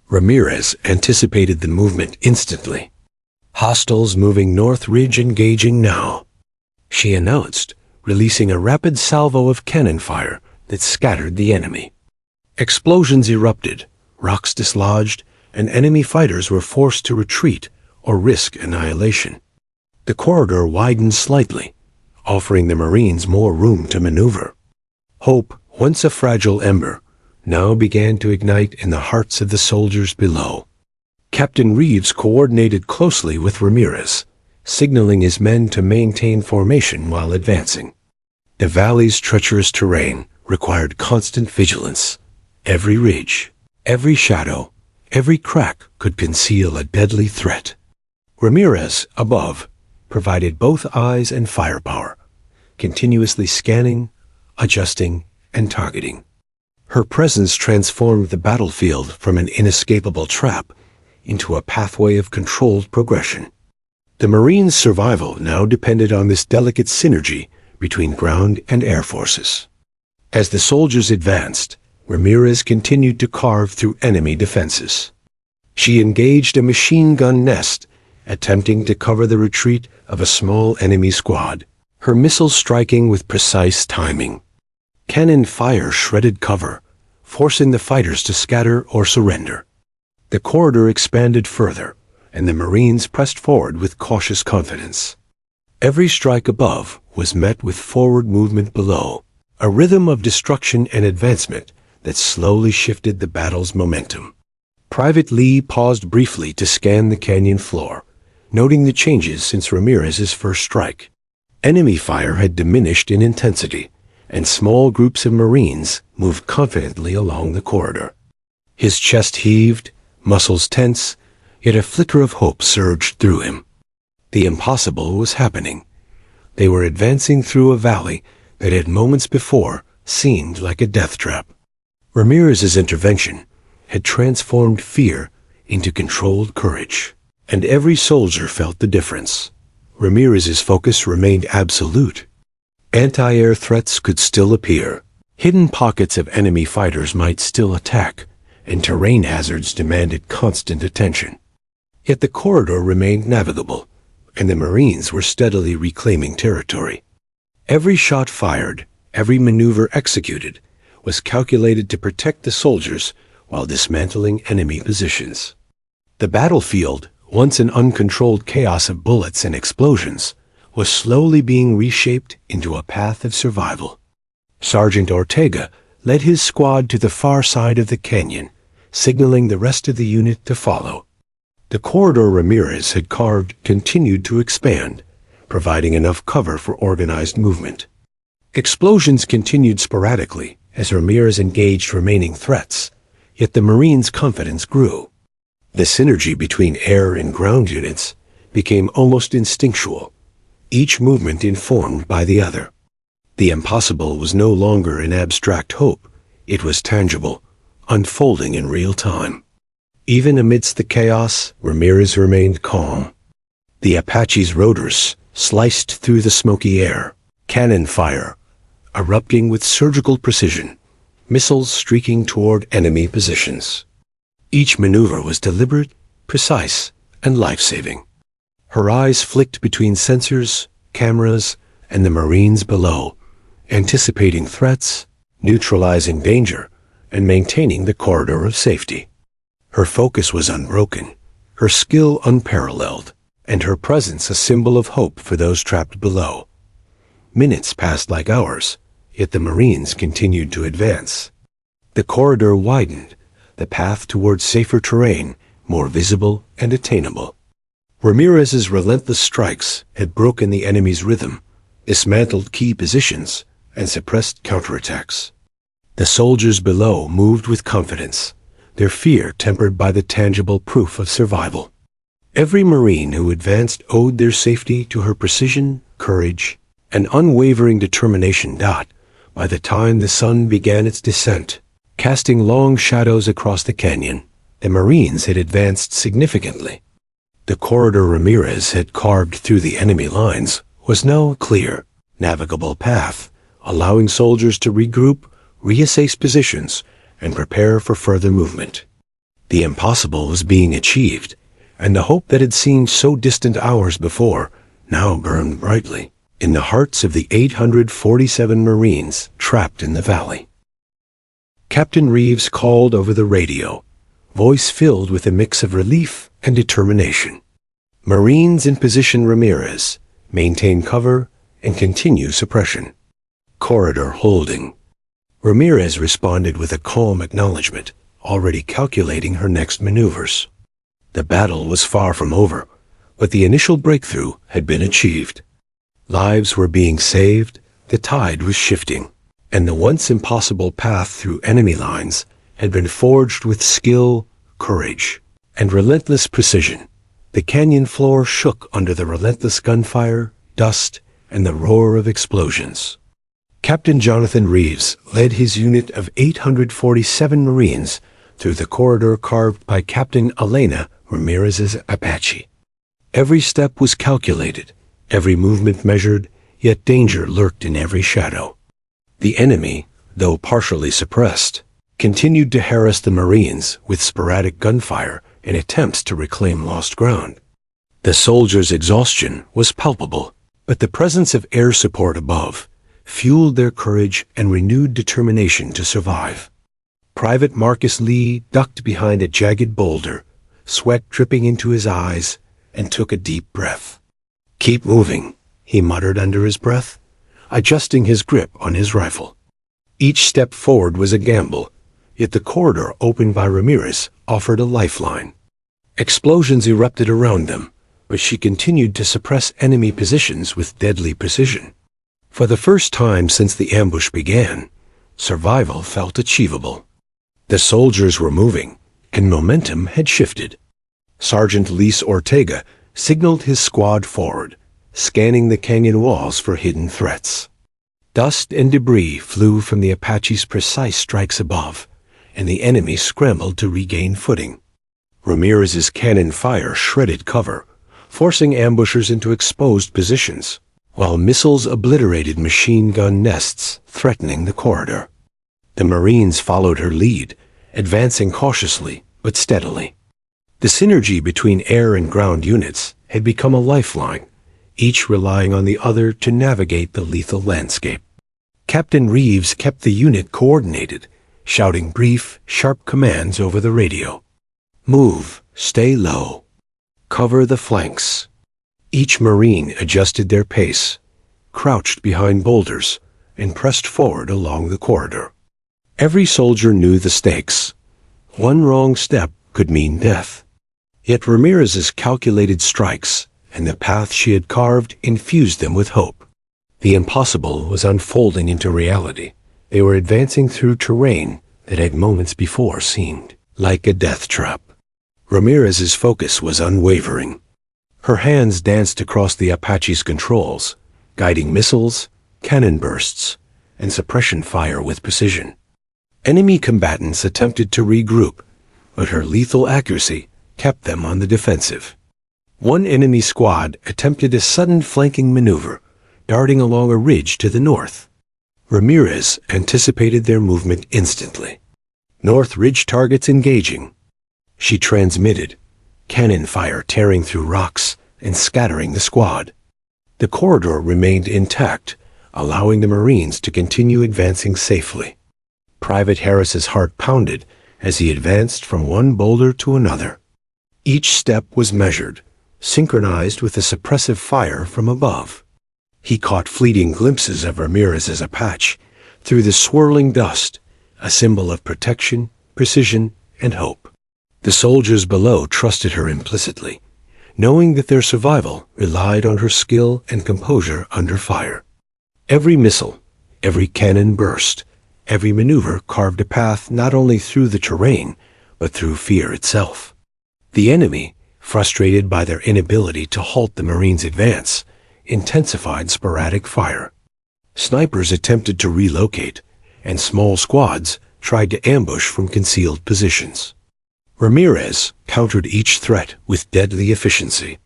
Ramirez anticipated the movement instantly. Hostiles moving north ridge engaging now, she announced, releasing a rapid salvo of cannon fire that scattered the enemy. Explosions erupted, rocks dislodged, and enemy fighters were forced to retreat or risk annihilation. The corridor widened slightly, offering the Marines more room to maneuver. Hope, once a fragile ember, now began to ignite in the hearts of the soldiers below. Captain Reeves coordinated closely with Ramirez, signaling his men to maintain formation while advancing. The valley's treacherous terrain required constant vigilance. Every ridge, every shadow, every crack could conceal a deadly threat. Ramirez, above, provided both eyes and firepower, continuously scanning, adjusting, and targeting. Her presence transformed the battlefield from an inescapable trap into a pathway of controlled progression. The Marines' survival now depended on this delicate synergy between ground and air forces. As the soldiers advanced, Ramirez continued to carve through enemy defenses. She engaged a machine gun nest, attempting to cover the retreat of a small enemy squad, her missiles striking with precise timing. Cannon fire shredded cover, forcing the fighters to scatter or surrender. The corridor expanded further, and the Marines pressed forward with cautious confidence. Every strike above was met with forward movement below, a rhythm of destruction and advancement that slowly shifted the battle's momentum. Private Lee paused briefly to scan the canyon floor, noting the changes since Ramirez's first strike. Enemy fire had diminished in intensity, and small groups of Marines moved confidently along the corridor. His chest heaved, muscles tense, yet a flicker of hope surged through him. The impossible was happening. They were advancing through a valley that had moments before seemed like a death trap. Ramirez's intervention had transformed fear into controlled courage, and every soldier felt the difference. Ramirez's focus remained absolute. Anti-air threats could still appear. Hidden pockets of enemy fighters might still attack, and terrain hazards demanded constant attention. Yet the corridor remained navigable, and the Marines were steadily reclaiming territory. Every shot fired, every maneuver executed, was calculated to protect the soldiers while dismantling enemy positions. The battlefield, once an uncontrolled chaos of bullets and explosions, was slowly being reshaped into a path of survival. Sergeant Ortega led his squad to the far side of the canyon, signaling the rest of the unit to follow. The corridor Ramirez had carved continued to expand, providing enough cover for organized movement. Explosions continued sporadically as Ramirez engaged remaining threats, yet the Marines' confidence grew. The synergy between air and ground units became almost instinctual, each movement informed by the other. The impossible was no longer an abstract hope, it was tangible, unfolding in real time. Even amidst the chaos, Ramirez remained calm. The Apache's rotors sliced through the smoky air, cannon fire erupting with surgical precision, missiles streaking toward enemy positions. Each maneuver was deliberate, precise, and life-saving. Her eyes flicked between sensors, cameras, and the Marines below, anticipating threats, neutralizing danger, and maintaining the corridor of safety. Her focus was unbroken, her skill unparalleled, and her presence a symbol of hope for those trapped below. Minutes passed like hours, yet the Marines continued to advance. The corridor widened, the path towards safer terrain more visible and attainable. Ramirez's relentless strikes had broken the enemy's rhythm, dismantled key positions, and suppressed counterattacks. The soldiers below moved with confidence, their fear tempered by the tangible proof of survival. Every Marine who advanced owed their safety to her precision, courage, and unwavering determination. By the time the sun began its descent, casting long shadows across the canyon, the Marines had advanced significantly. The corridor Ramirez had carved through the enemy lines was now a clear, navigable path, allowing soldiers to regroup, reassess positions, and prepare for further movement. The impossible was being achieved, and the hope that had seemed so distant hours before now burned brightly in the hearts of the 847 Marines trapped in the valley. Captain Reeves called over the radio, voice filled with a mix of relief and determination. Marines in position. Ramirez, maintain cover and continue suppression. Corridor holding. Ramirez responded with a calm acknowledgement, already calculating her next maneuvers. The battle was far from over, but the initial breakthrough had been achieved. Lives were being saved, the tide was shifting, and the once impossible path through enemy lines had been forged with skill, courage, and relentless precision. The canyon floor shook under the relentless gunfire, dust, and the roar of explosions. Captain Jonathan Reeves led his unit of 847 Marines through the corridor carved by Captain Elena Ramirez's Apache. Every step was calculated, every movement measured, yet danger lurked in every shadow. The enemy, though partially suppressed, continued to harass the Marines with sporadic gunfire in attempts to reclaim lost ground. The soldiers' exhaustion was palpable, but the presence of air support above fueled their courage and renewed determination to survive. Private Marcus Lee ducked behind a jagged boulder, sweat dripping into his eyes, and took a deep breath. "Keep moving," he muttered under his breath, adjusting his grip on his rifle. Each step forward was a gamble, yet the corridor opened by Ramirez offered a lifeline. Explosions erupted around them, but she continued to suppress enemy positions with deadly precision. For the first time since the ambush began, survival felt achievable. The soldiers were moving, and momentum had shifted. Sergeant Luis Ortega signaled his squad forward, scanning the canyon walls for hidden threats. Dust and debris flew from the Apache's precise strikes above, and the enemy scrambled to regain footing. Ramirez's cannon fire shredded cover, forcing ambushers into exposed positions, while missiles obliterated machine gun nests threatening the corridor. The Marines followed her lead, advancing cautiously but steadily. The synergy between air and ground units had become a lifeline, each relying on the other to navigate the lethal landscape. Captain Reeves kept the unit coordinated, shouting brief, sharp commands over the radio. "Move, stay low, cover the flanks." Each Marine adjusted their pace, crouched behind boulders, and pressed forward along the corridor. Every soldier knew the stakes. One wrong step could mean death. Yet Ramirez's calculated strikes and the path she had carved infused them with hope. The impossible was unfolding into reality. They were advancing through terrain that had moments before seemed like a death trap. Ramirez's focus was unwavering. Her hands danced across the Apache's controls, guiding missiles, cannon bursts, and suppression fire with precision. Enemy combatants attempted to regroup, but her lethal accuracy kept them on the defensive. One enemy squad attempted a sudden flanking maneuver, darting along a ridge to the north. Ramirez anticipated their movement instantly. North ridge targets engaging. She transmitted, cannon fire tearing through rocks and scattering the squad. The corridor remained intact, allowing the Marines to continue advancing safely. Private Harris's heart pounded as he advanced from one boulder to another. Each step was measured, synchronized with the suppressive fire from above. He caught fleeting glimpses of Ramirez's Apache through the swirling dust, a symbol of protection, precision, and hope. The soldiers below trusted her implicitly, knowing that their survival relied on her skill and composure under fire. Every missile, every cannon burst, every maneuver carved a path not only through the terrain, but through fear itself. The enemy, frustrated by their inability to halt the Marines' advance, intensified sporadic fire. Snipers attempted to relocate, and small squads tried to ambush from concealed positions. Ramirez countered each threat with deadly efficiency.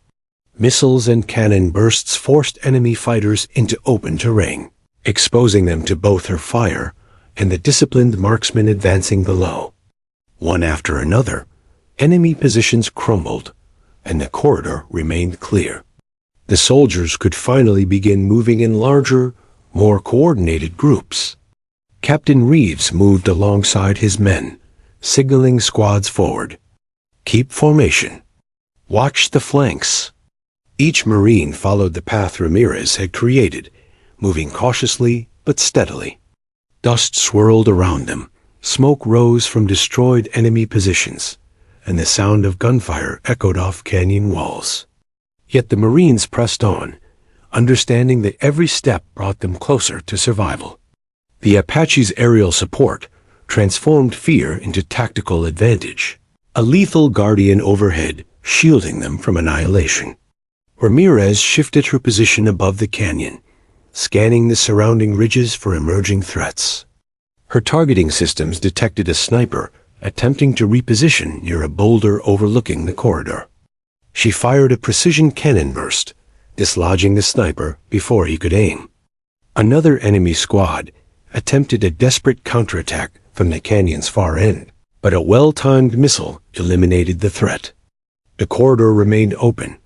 Missiles and cannon bursts forced enemy fighters into open terrain, exposing them to both her fire and the disciplined marksmen advancing below. One after another, enemy positions crumbled, and the corridor remained clear. The soldiers could finally begin moving in larger, more coordinated groups. Captain Reeves moved alongside his men, signaling squads forward. Keep formation. Watch the flanks. Each Marine followed the path Ramirez had created, moving cautiously but steadily. Dust swirled around them, smoke rose from destroyed enemy positions, and the sound of gunfire echoed off canyon walls. Yet the Marines pressed on, understanding that every step brought them closer to survival. The Apache's aerial support transformed fear into tactical advantage, a lethal guardian overhead shielding them from annihilation. Ramirez shifted her position above the canyon, scanning the surrounding ridges for emerging threats. Her targeting systems detected a sniper attempting to reposition near a boulder overlooking the corridor. She fired a precision cannon burst, dislodging the sniper before he could aim. Another enemy squad attempted a desperate counterattack from the canyon's far end, but a well-timed missile eliminated the threat. The corridor remained open,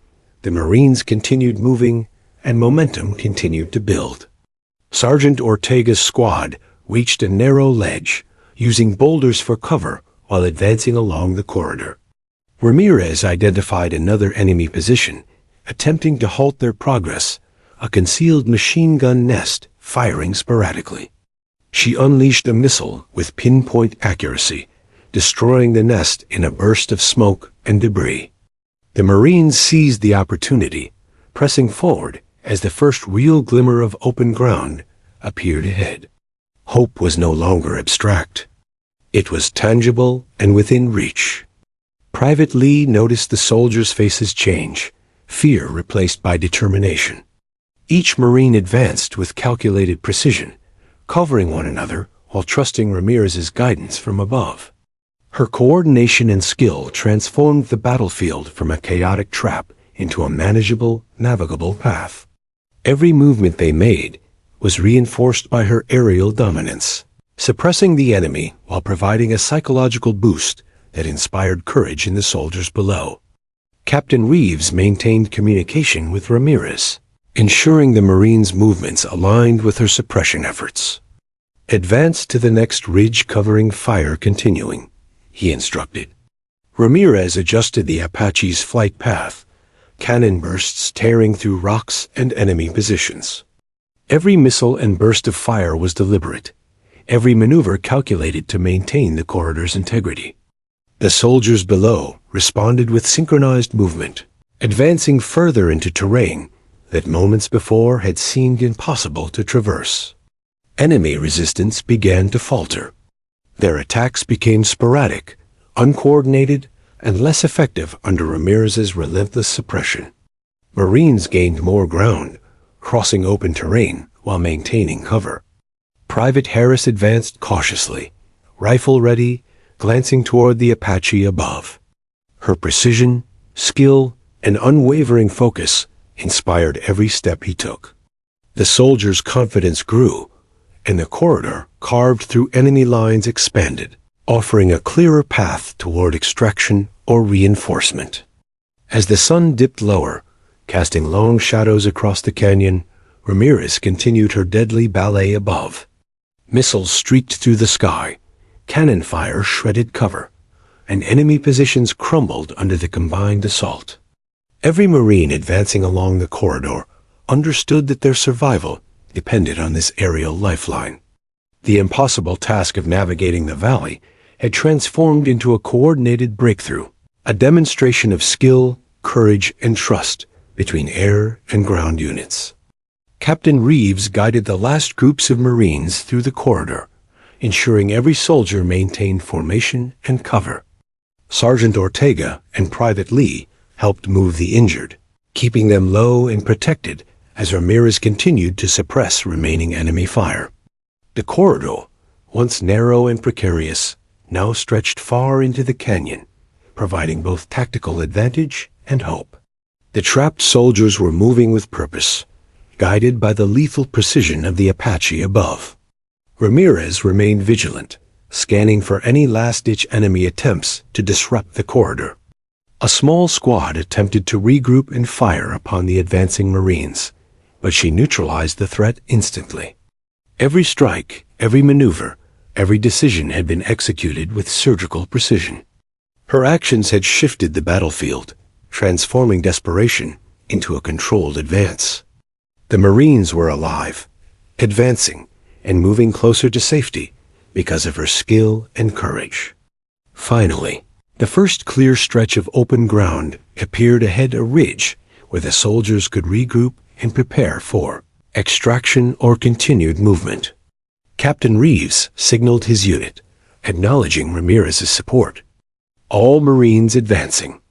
the Marines continued moving, and momentum continued to build. Sergeant Ortega's squad reached a narrow ledge, using boulders for cover while advancing along the corridor. Ramirez identified another enemy position, attempting to halt their progress, a concealed machine gun nest firing sporadically. She unleashed a missile with pinpoint accuracy, destroying the nest in a burst of smoke and debris. The Marines seized the opportunity, pressing forward as the first real glimmer of open ground appeared ahead. Hope was no longer abstract. It was tangible and within reach. Private Lee noticed the soldiers' faces change, fear replaced by determination. Each Marine advanced with calculated precision, covering one another while trusting Ramirez's guidance from above. Her coordination and skill transformed the battlefield from a chaotic trap into a manageable, navigable path. Every movement they made was reinforced by her aerial dominance, suppressing the enemy while providing a psychological boost that inspired courage in the soldiers below. Captain Reeves maintained communication with Ramirez, ensuring the Marines' movements aligned with her suppression efforts. Advance to the next ridge covering fire continuing, he instructed. Ramirez adjusted the Apache's flight path, cannon bursts tearing through rocks and enemy positions. Every missile and burst of fire was deliberate, every maneuver calculated to maintain the corridor's integrity. The soldiers below responded with synchronized movement, advancing further into terrain that moments before had seemed impossible to traverse. Enemy resistance began to falter. Their attacks became sporadic, uncoordinated, and less effective under Ramirez's relentless suppression. Marines gained more ground, crossing open terrain while maintaining cover. Private Harris advanced cautiously, rifle ready, glancing toward the Apache above. Her precision, skill, and unwavering focus inspired every step he took. The soldier's confidence grew, and the corridor carved through enemy lines expanded, offering a clearer path toward extraction or reinforcement. As the sun dipped lower, casting long shadows across the canyon, Ramirez continued her deadly ballet above. Missiles streaked through the sky, cannon fire shredded cover, and enemy positions crumbled under the combined assault. Every Marine advancing along the corridor understood that their survival depended on this aerial lifeline. The impossible task of navigating the valley had transformed into a coordinated breakthrough, a demonstration of skill, courage, and trust between air and ground units. Captain Reeves guided the last groups of Marines through the corridor, ensuring every soldier maintained formation and cover. Sergeant Ortega and Private Lee helped move the injured, keeping them low and protected as Ramirez continued to suppress remaining enemy fire. The corridor, once narrow and precarious, now stretched far into the canyon, providing both tactical advantage and hope. The trapped soldiers were moving with purpose, guided by the lethal precision of the Apache above. Ramirez remained vigilant, scanning for any last-ditch enemy attempts to disrupt the corridor. A small squad attempted to regroup and fire upon the advancing Marines, but she neutralized the threat instantly. Every strike, every maneuver, every decision had been executed with surgical precision. Her actions had shifted the battlefield, transforming desperation into a controlled advance. The Marines were alive, advancing, and moving closer to safety because of her skill and courage. Finally, the first clear stretch of open ground appeared ahead, a ridge where the soldiers could regroup and prepare for extraction or continued movement. Captain Reeves signaled his unit, acknowledging Ramirez's support. All Marines advancing.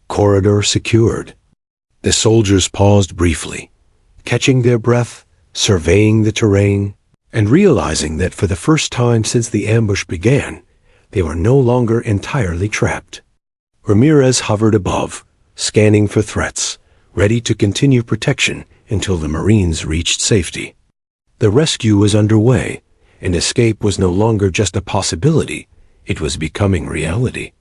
Corridor secured. The soldiers paused briefly, catching their breath, surveying the terrain, and realizing that for the first time since the ambush began, they were no longer entirely trapped. Ramirez hovered above, scanning for threats, ready to continue protection until the Marines reached safety. The rescue was underway, and escape was no longer just a possibility, it was becoming reality.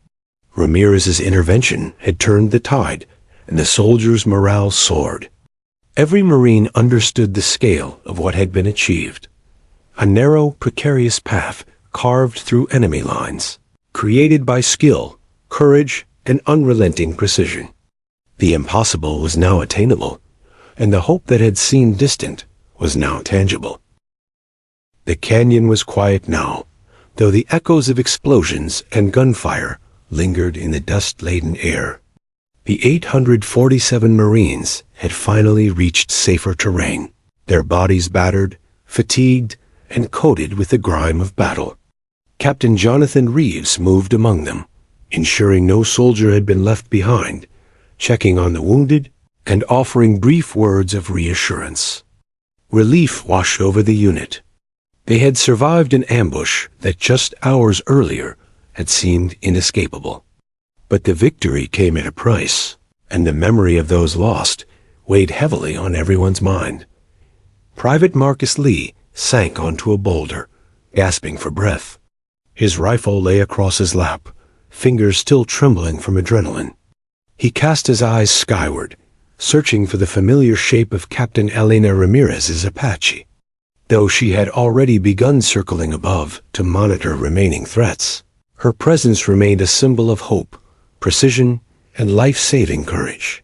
Ramirez's intervention had turned the tide, and the soldiers' morale soared. Every Marine understood the scale of what had been achieved. A narrow, precarious path carved through enemy lines, created by skill, courage, and unrelenting precision. The impossible was now attainable, and the hope that had seemed distant was now tangible. The canyon was quiet now, though the echoes of explosions and gunfire lingered in the dust-laden air. The 847 Marines had finally reached safer terrain, their bodies battered, fatigued, and coated with the grime of battle. Captain Jonathan Reeves moved among them, ensuring no soldier had been left behind, checking on the wounded and offering brief words of reassurance. Relief washed over the unit. They had survived an ambush that just hours earlier had seemed inescapable. But the victory came at a price, and the memory of those lost weighed heavily on everyone's mind. Private Marcus Lee sank onto a boulder, gasping for breath. His rifle lay across his lap, fingers still trembling from adrenaline. He cast his eyes skyward, searching for the familiar shape of Captain Elena Ramirez's Apache, though she had already begun circling above to monitor remaining threats. Her presence remained a symbol of hope, precision, and life-saving courage.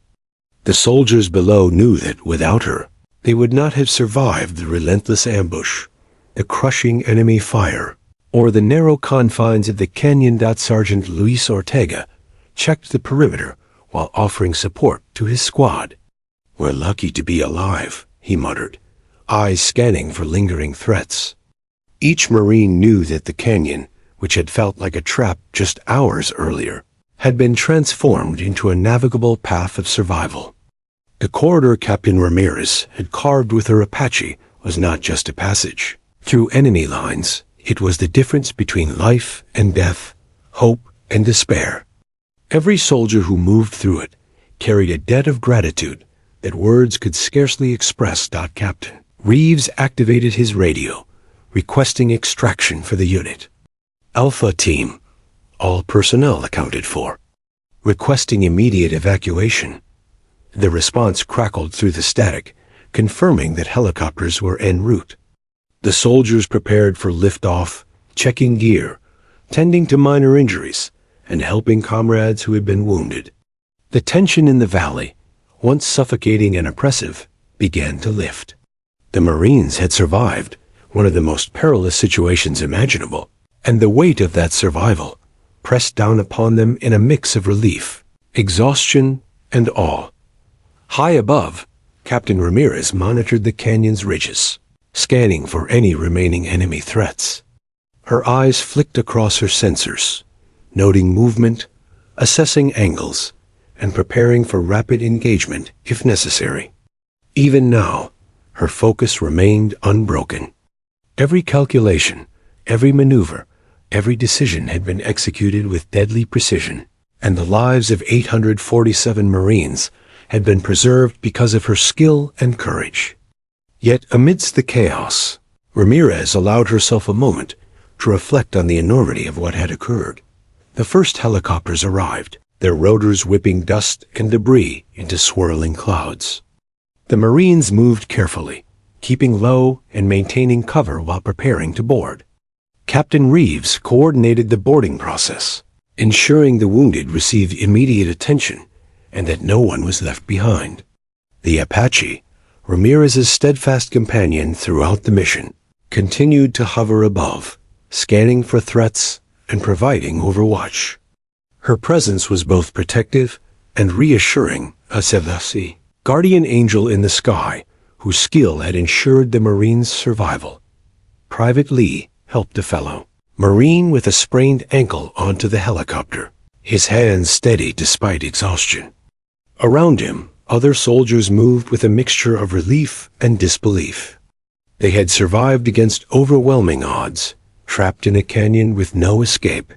The soldiers below knew that without her, they would not have survived the relentless ambush, the crushing enemy fire, or the narrow confines of the canyon. Sergeant Luis Ortega checked the perimeter while offering support to his squad. "We're lucky to be alive," he muttered, eyes scanning for lingering threats. Each Marine knew that the canyon, which had felt like a trap just hours earlier, had been transformed into a navigable path of survival. The corridor Captain Ramirez had carved with her Apache was not just a passage through enemy lines. It was the difference between life and death, hope and despair. Every soldier who moved through it carried a debt of gratitude that words could scarcely express. Captain Reeves activated his radio, requesting extraction for the unit. "Alpha Team, all personnel accounted for. Requesting immediate evacuation." The response crackled through the static, confirming that helicopters were en route. The soldiers prepared for liftoff, checking gear, tending to minor injuries, and helping comrades who had been wounded. The tension in the valley, once suffocating and oppressive, began to lift. The Marines had survived one of the most perilous situations imaginable, and the weight of that survival pressed down upon them in a mix of relief, exhaustion, and awe. High above, Captain Ramirez monitored the canyon's ridges, scanning for any remaining enemy threats. Her eyes flicked across her sensors, noting movement, assessing angles, and preparing for rapid engagement if necessary. Even now, her focus remained unbroken. Every calculation, every maneuver, every decision had been executed with deadly precision, and the lives of 847 Marines had been preserved because of her skill and courage. Yet amidst the chaos, Ramirez allowed herself a moment to reflect on the enormity of what had occurred. The first helicopters arrived, their rotors whipping dust and debris into swirling clouds. The Marines moved carefully, keeping low and maintaining cover while preparing to board. Captain Reeves coordinated the boarding process, ensuring the wounded received immediate attention and that no one was left behind. The Apache, Ramirez's steadfast companion throughout the mission, continued to hover above, scanning for threats and providing overwatch. Her presence was both protective and reassuring, a Sevasi, guardian angel in the sky, whose skill had ensured the Marines' survival. Private Lee helped a fellow Marine with a sprained ankle onto the helicopter, his hands steady despite exhaustion. Around him, other soldiers moved with a mixture of relief and disbelief. They had survived against overwhelming odds, trapped in a canyon with no escape.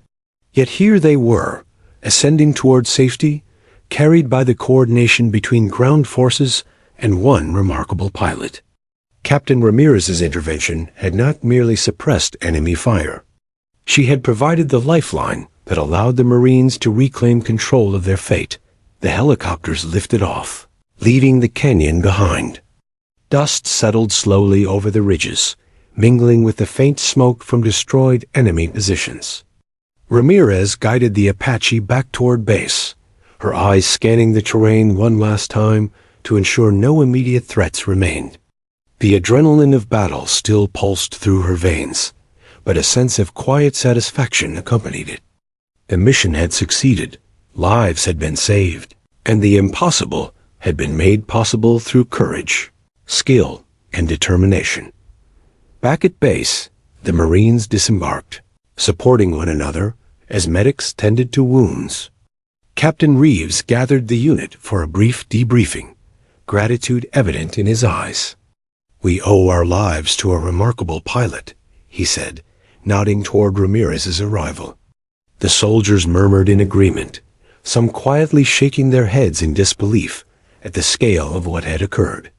Yet here they were, ascending toward safety, carried by the coordination between ground forces and one remarkable pilot. Captain Ramirez's intervention had not merely suppressed enemy fire. She had provided the lifeline that allowed the Marines to reclaim control of their fate. The helicopters lifted off, leaving the canyon behind. Dust settled slowly over the ridges, mingling with the faint smoke from destroyed enemy positions. Ramirez guided the Apache back toward base, her eyes scanning the terrain one last time to ensure no immediate threats remained. The adrenaline of battle still pulsed through her veins, but a sense of quiet satisfaction accompanied it. The mission had succeeded, lives had been saved, and the impossible had been made possible through courage, skill, and determination. Back at base, the Marines disembarked, supporting one another as medics tended to wounds. Captain Reeves gathered the unit for a brief debriefing, gratitude evident in his eyes. "We owe our lives to a remarkable pilot," he said, nodding toward Ramirez's arrival. The soldiers murmured in agreement, some quietly shaking their heads in disbelief at the scale of what had occurred.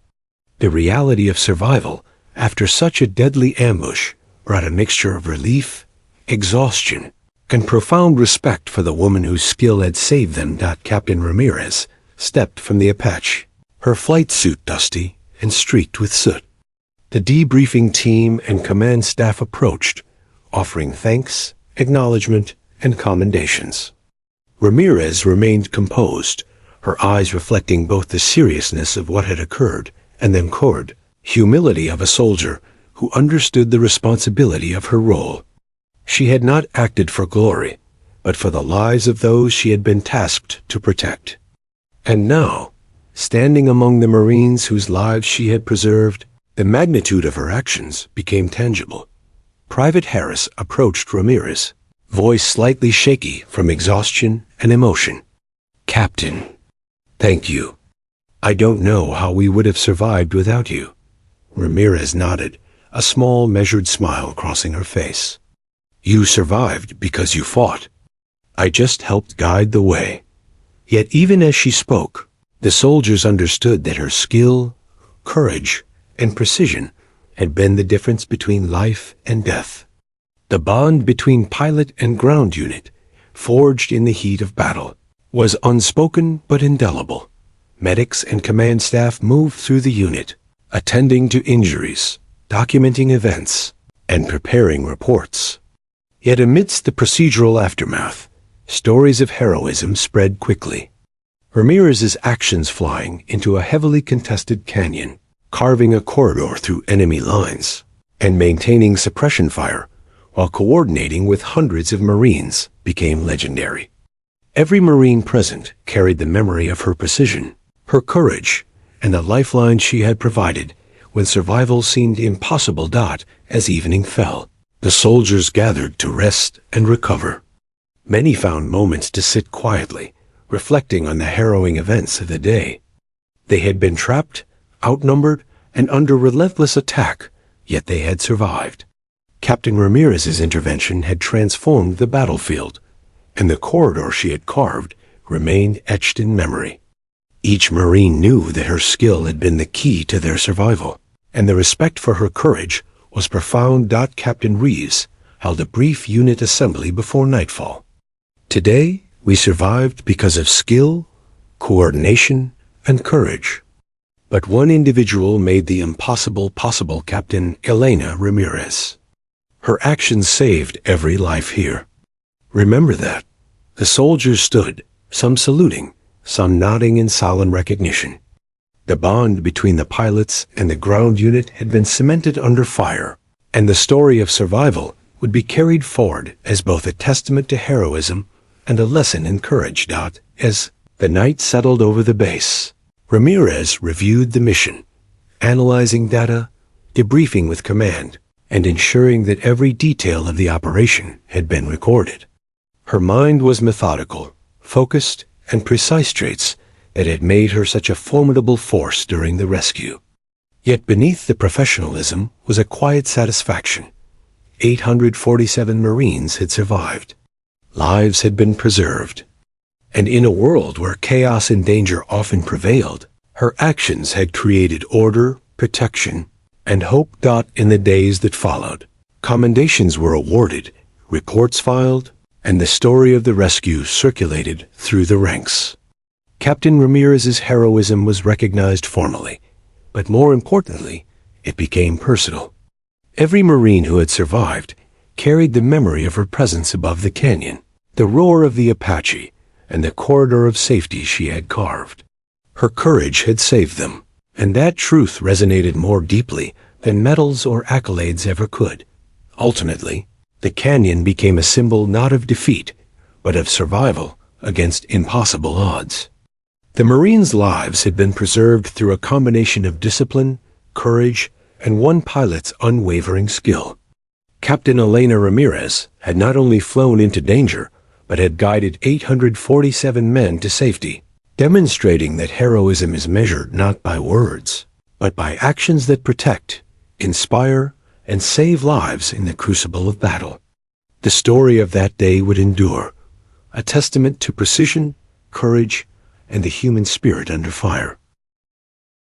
The reality of survival after such a deadly ambush brought a mixture of relief, exhaustion, and profound respect for the woman whose skill had saved them. Captain Ramirez stepped from the Apache, her flight suit dusty and streaked with soot. The debriefing team and command staff approached, offering thanks, acknowledgement, and commendations. Ramirez remained composed, her eyes reflecting both the seriousness of what had occurred and the encored humility of a soldier who understood the responsibility of her role. She had not acted for glory, but for the lives of those she had been tasked to protect. And now, standing among the Marines whose lives she had preserved, the magnitude of her actions became tangible. Private Harris approached Ramirez, voice slightly shaky from exhaustion and emotion. "Captain, thank you. I don't know how we would have survived without you." Ramirez nodded, a small, measured smile crossing her face. "You survived because you fought. I just helped guide the way." Yet even as she spoke, the soldiers understood that her skill, courage, and precision had been the difference between life and death. The bond between pilot and ground unit, forged in the heat of battle, was unspoken but indelible. Medics and command staff moved through the unit, attending to injuries, documenting events, and preparing reports. Yet amidst the procedural aftermath, stories of heroism spread quickly. Ramirez's actions flying into a heavily contested canyon, carving a corridor through enemy lines, and maintaining suppression fire while coordinating with hundreds of Marines became legendary. Every Marine present carried the memory of her precision, her courage, and the lifeline she had provided when survival seemed impossible. As evening fell, the soldiers gathered to rest and recover. Many found moments to sit quietly, reflecting on the harrowing events of the day. They had been trapped, outnumbered, and under relentless attack, yet they had survived. Captain Ramirez's intervention had transformed the battlefield, and the corridor she had carved remained etched in memory. Each Marine knew that her skill had been the key to their survival, and the respect for her courage was profound. Captain Reeves held a brief unit assembly before nightfall. "Today, we survived because of skill, coordination, and courage. But one individual made the impossible possible." Captain Elena Ramirez. Her actions saved every life here. Remember that. The soldiers stood, some saluting, some nodding in solemn recognition. The bond between the pilots and the ground unit had been cemented under fire, and the story of survival would be carried forward as both a testament to heroism and a lesson in courage. As the night settled over the base, Ramirez reviewed the mission, analyzing data, debriefing with command, and ensuring that every detail of the operation had been recorded. Her mind was methodical, focused, and precise, traits that had made her such a formidable force during the rescue. Yet beneath the professionalism was a quiet satisfaction. 847 Marines had survived. Lives had been preserved. And in a world where chaos and danger often prevailed, her actions had created order, protection, and hope. In the days that followed, commendations were awarded, reports filed, and the story of the rescue circulated through the ranks. Captain Ramirez's heroism was recognized formally, but more importantly, it became personal. Every Marine who had survived carried the memory of her presence above the canyon, the roar of the Apache, and the corridor of safety she had carved. Her courage had saved them, and that truth resonated more deeply than medals or accolades ever could. Ultimately, the canyon became a symbol not of defeat, but of survival against impossible odds. The Marines' lives had been preserved through a combination of discipline, courage, and one pilot's unwavering skill. Captain Elena Ramirez had not only flown into danger, but had guided 847 men to safety, demonstrating that heroism is measured not by words, but by actions that protect, inspire, and save lives in the crucible of battle. The story of that day would endure, a testament to precision, courage, and the human spirit under fire.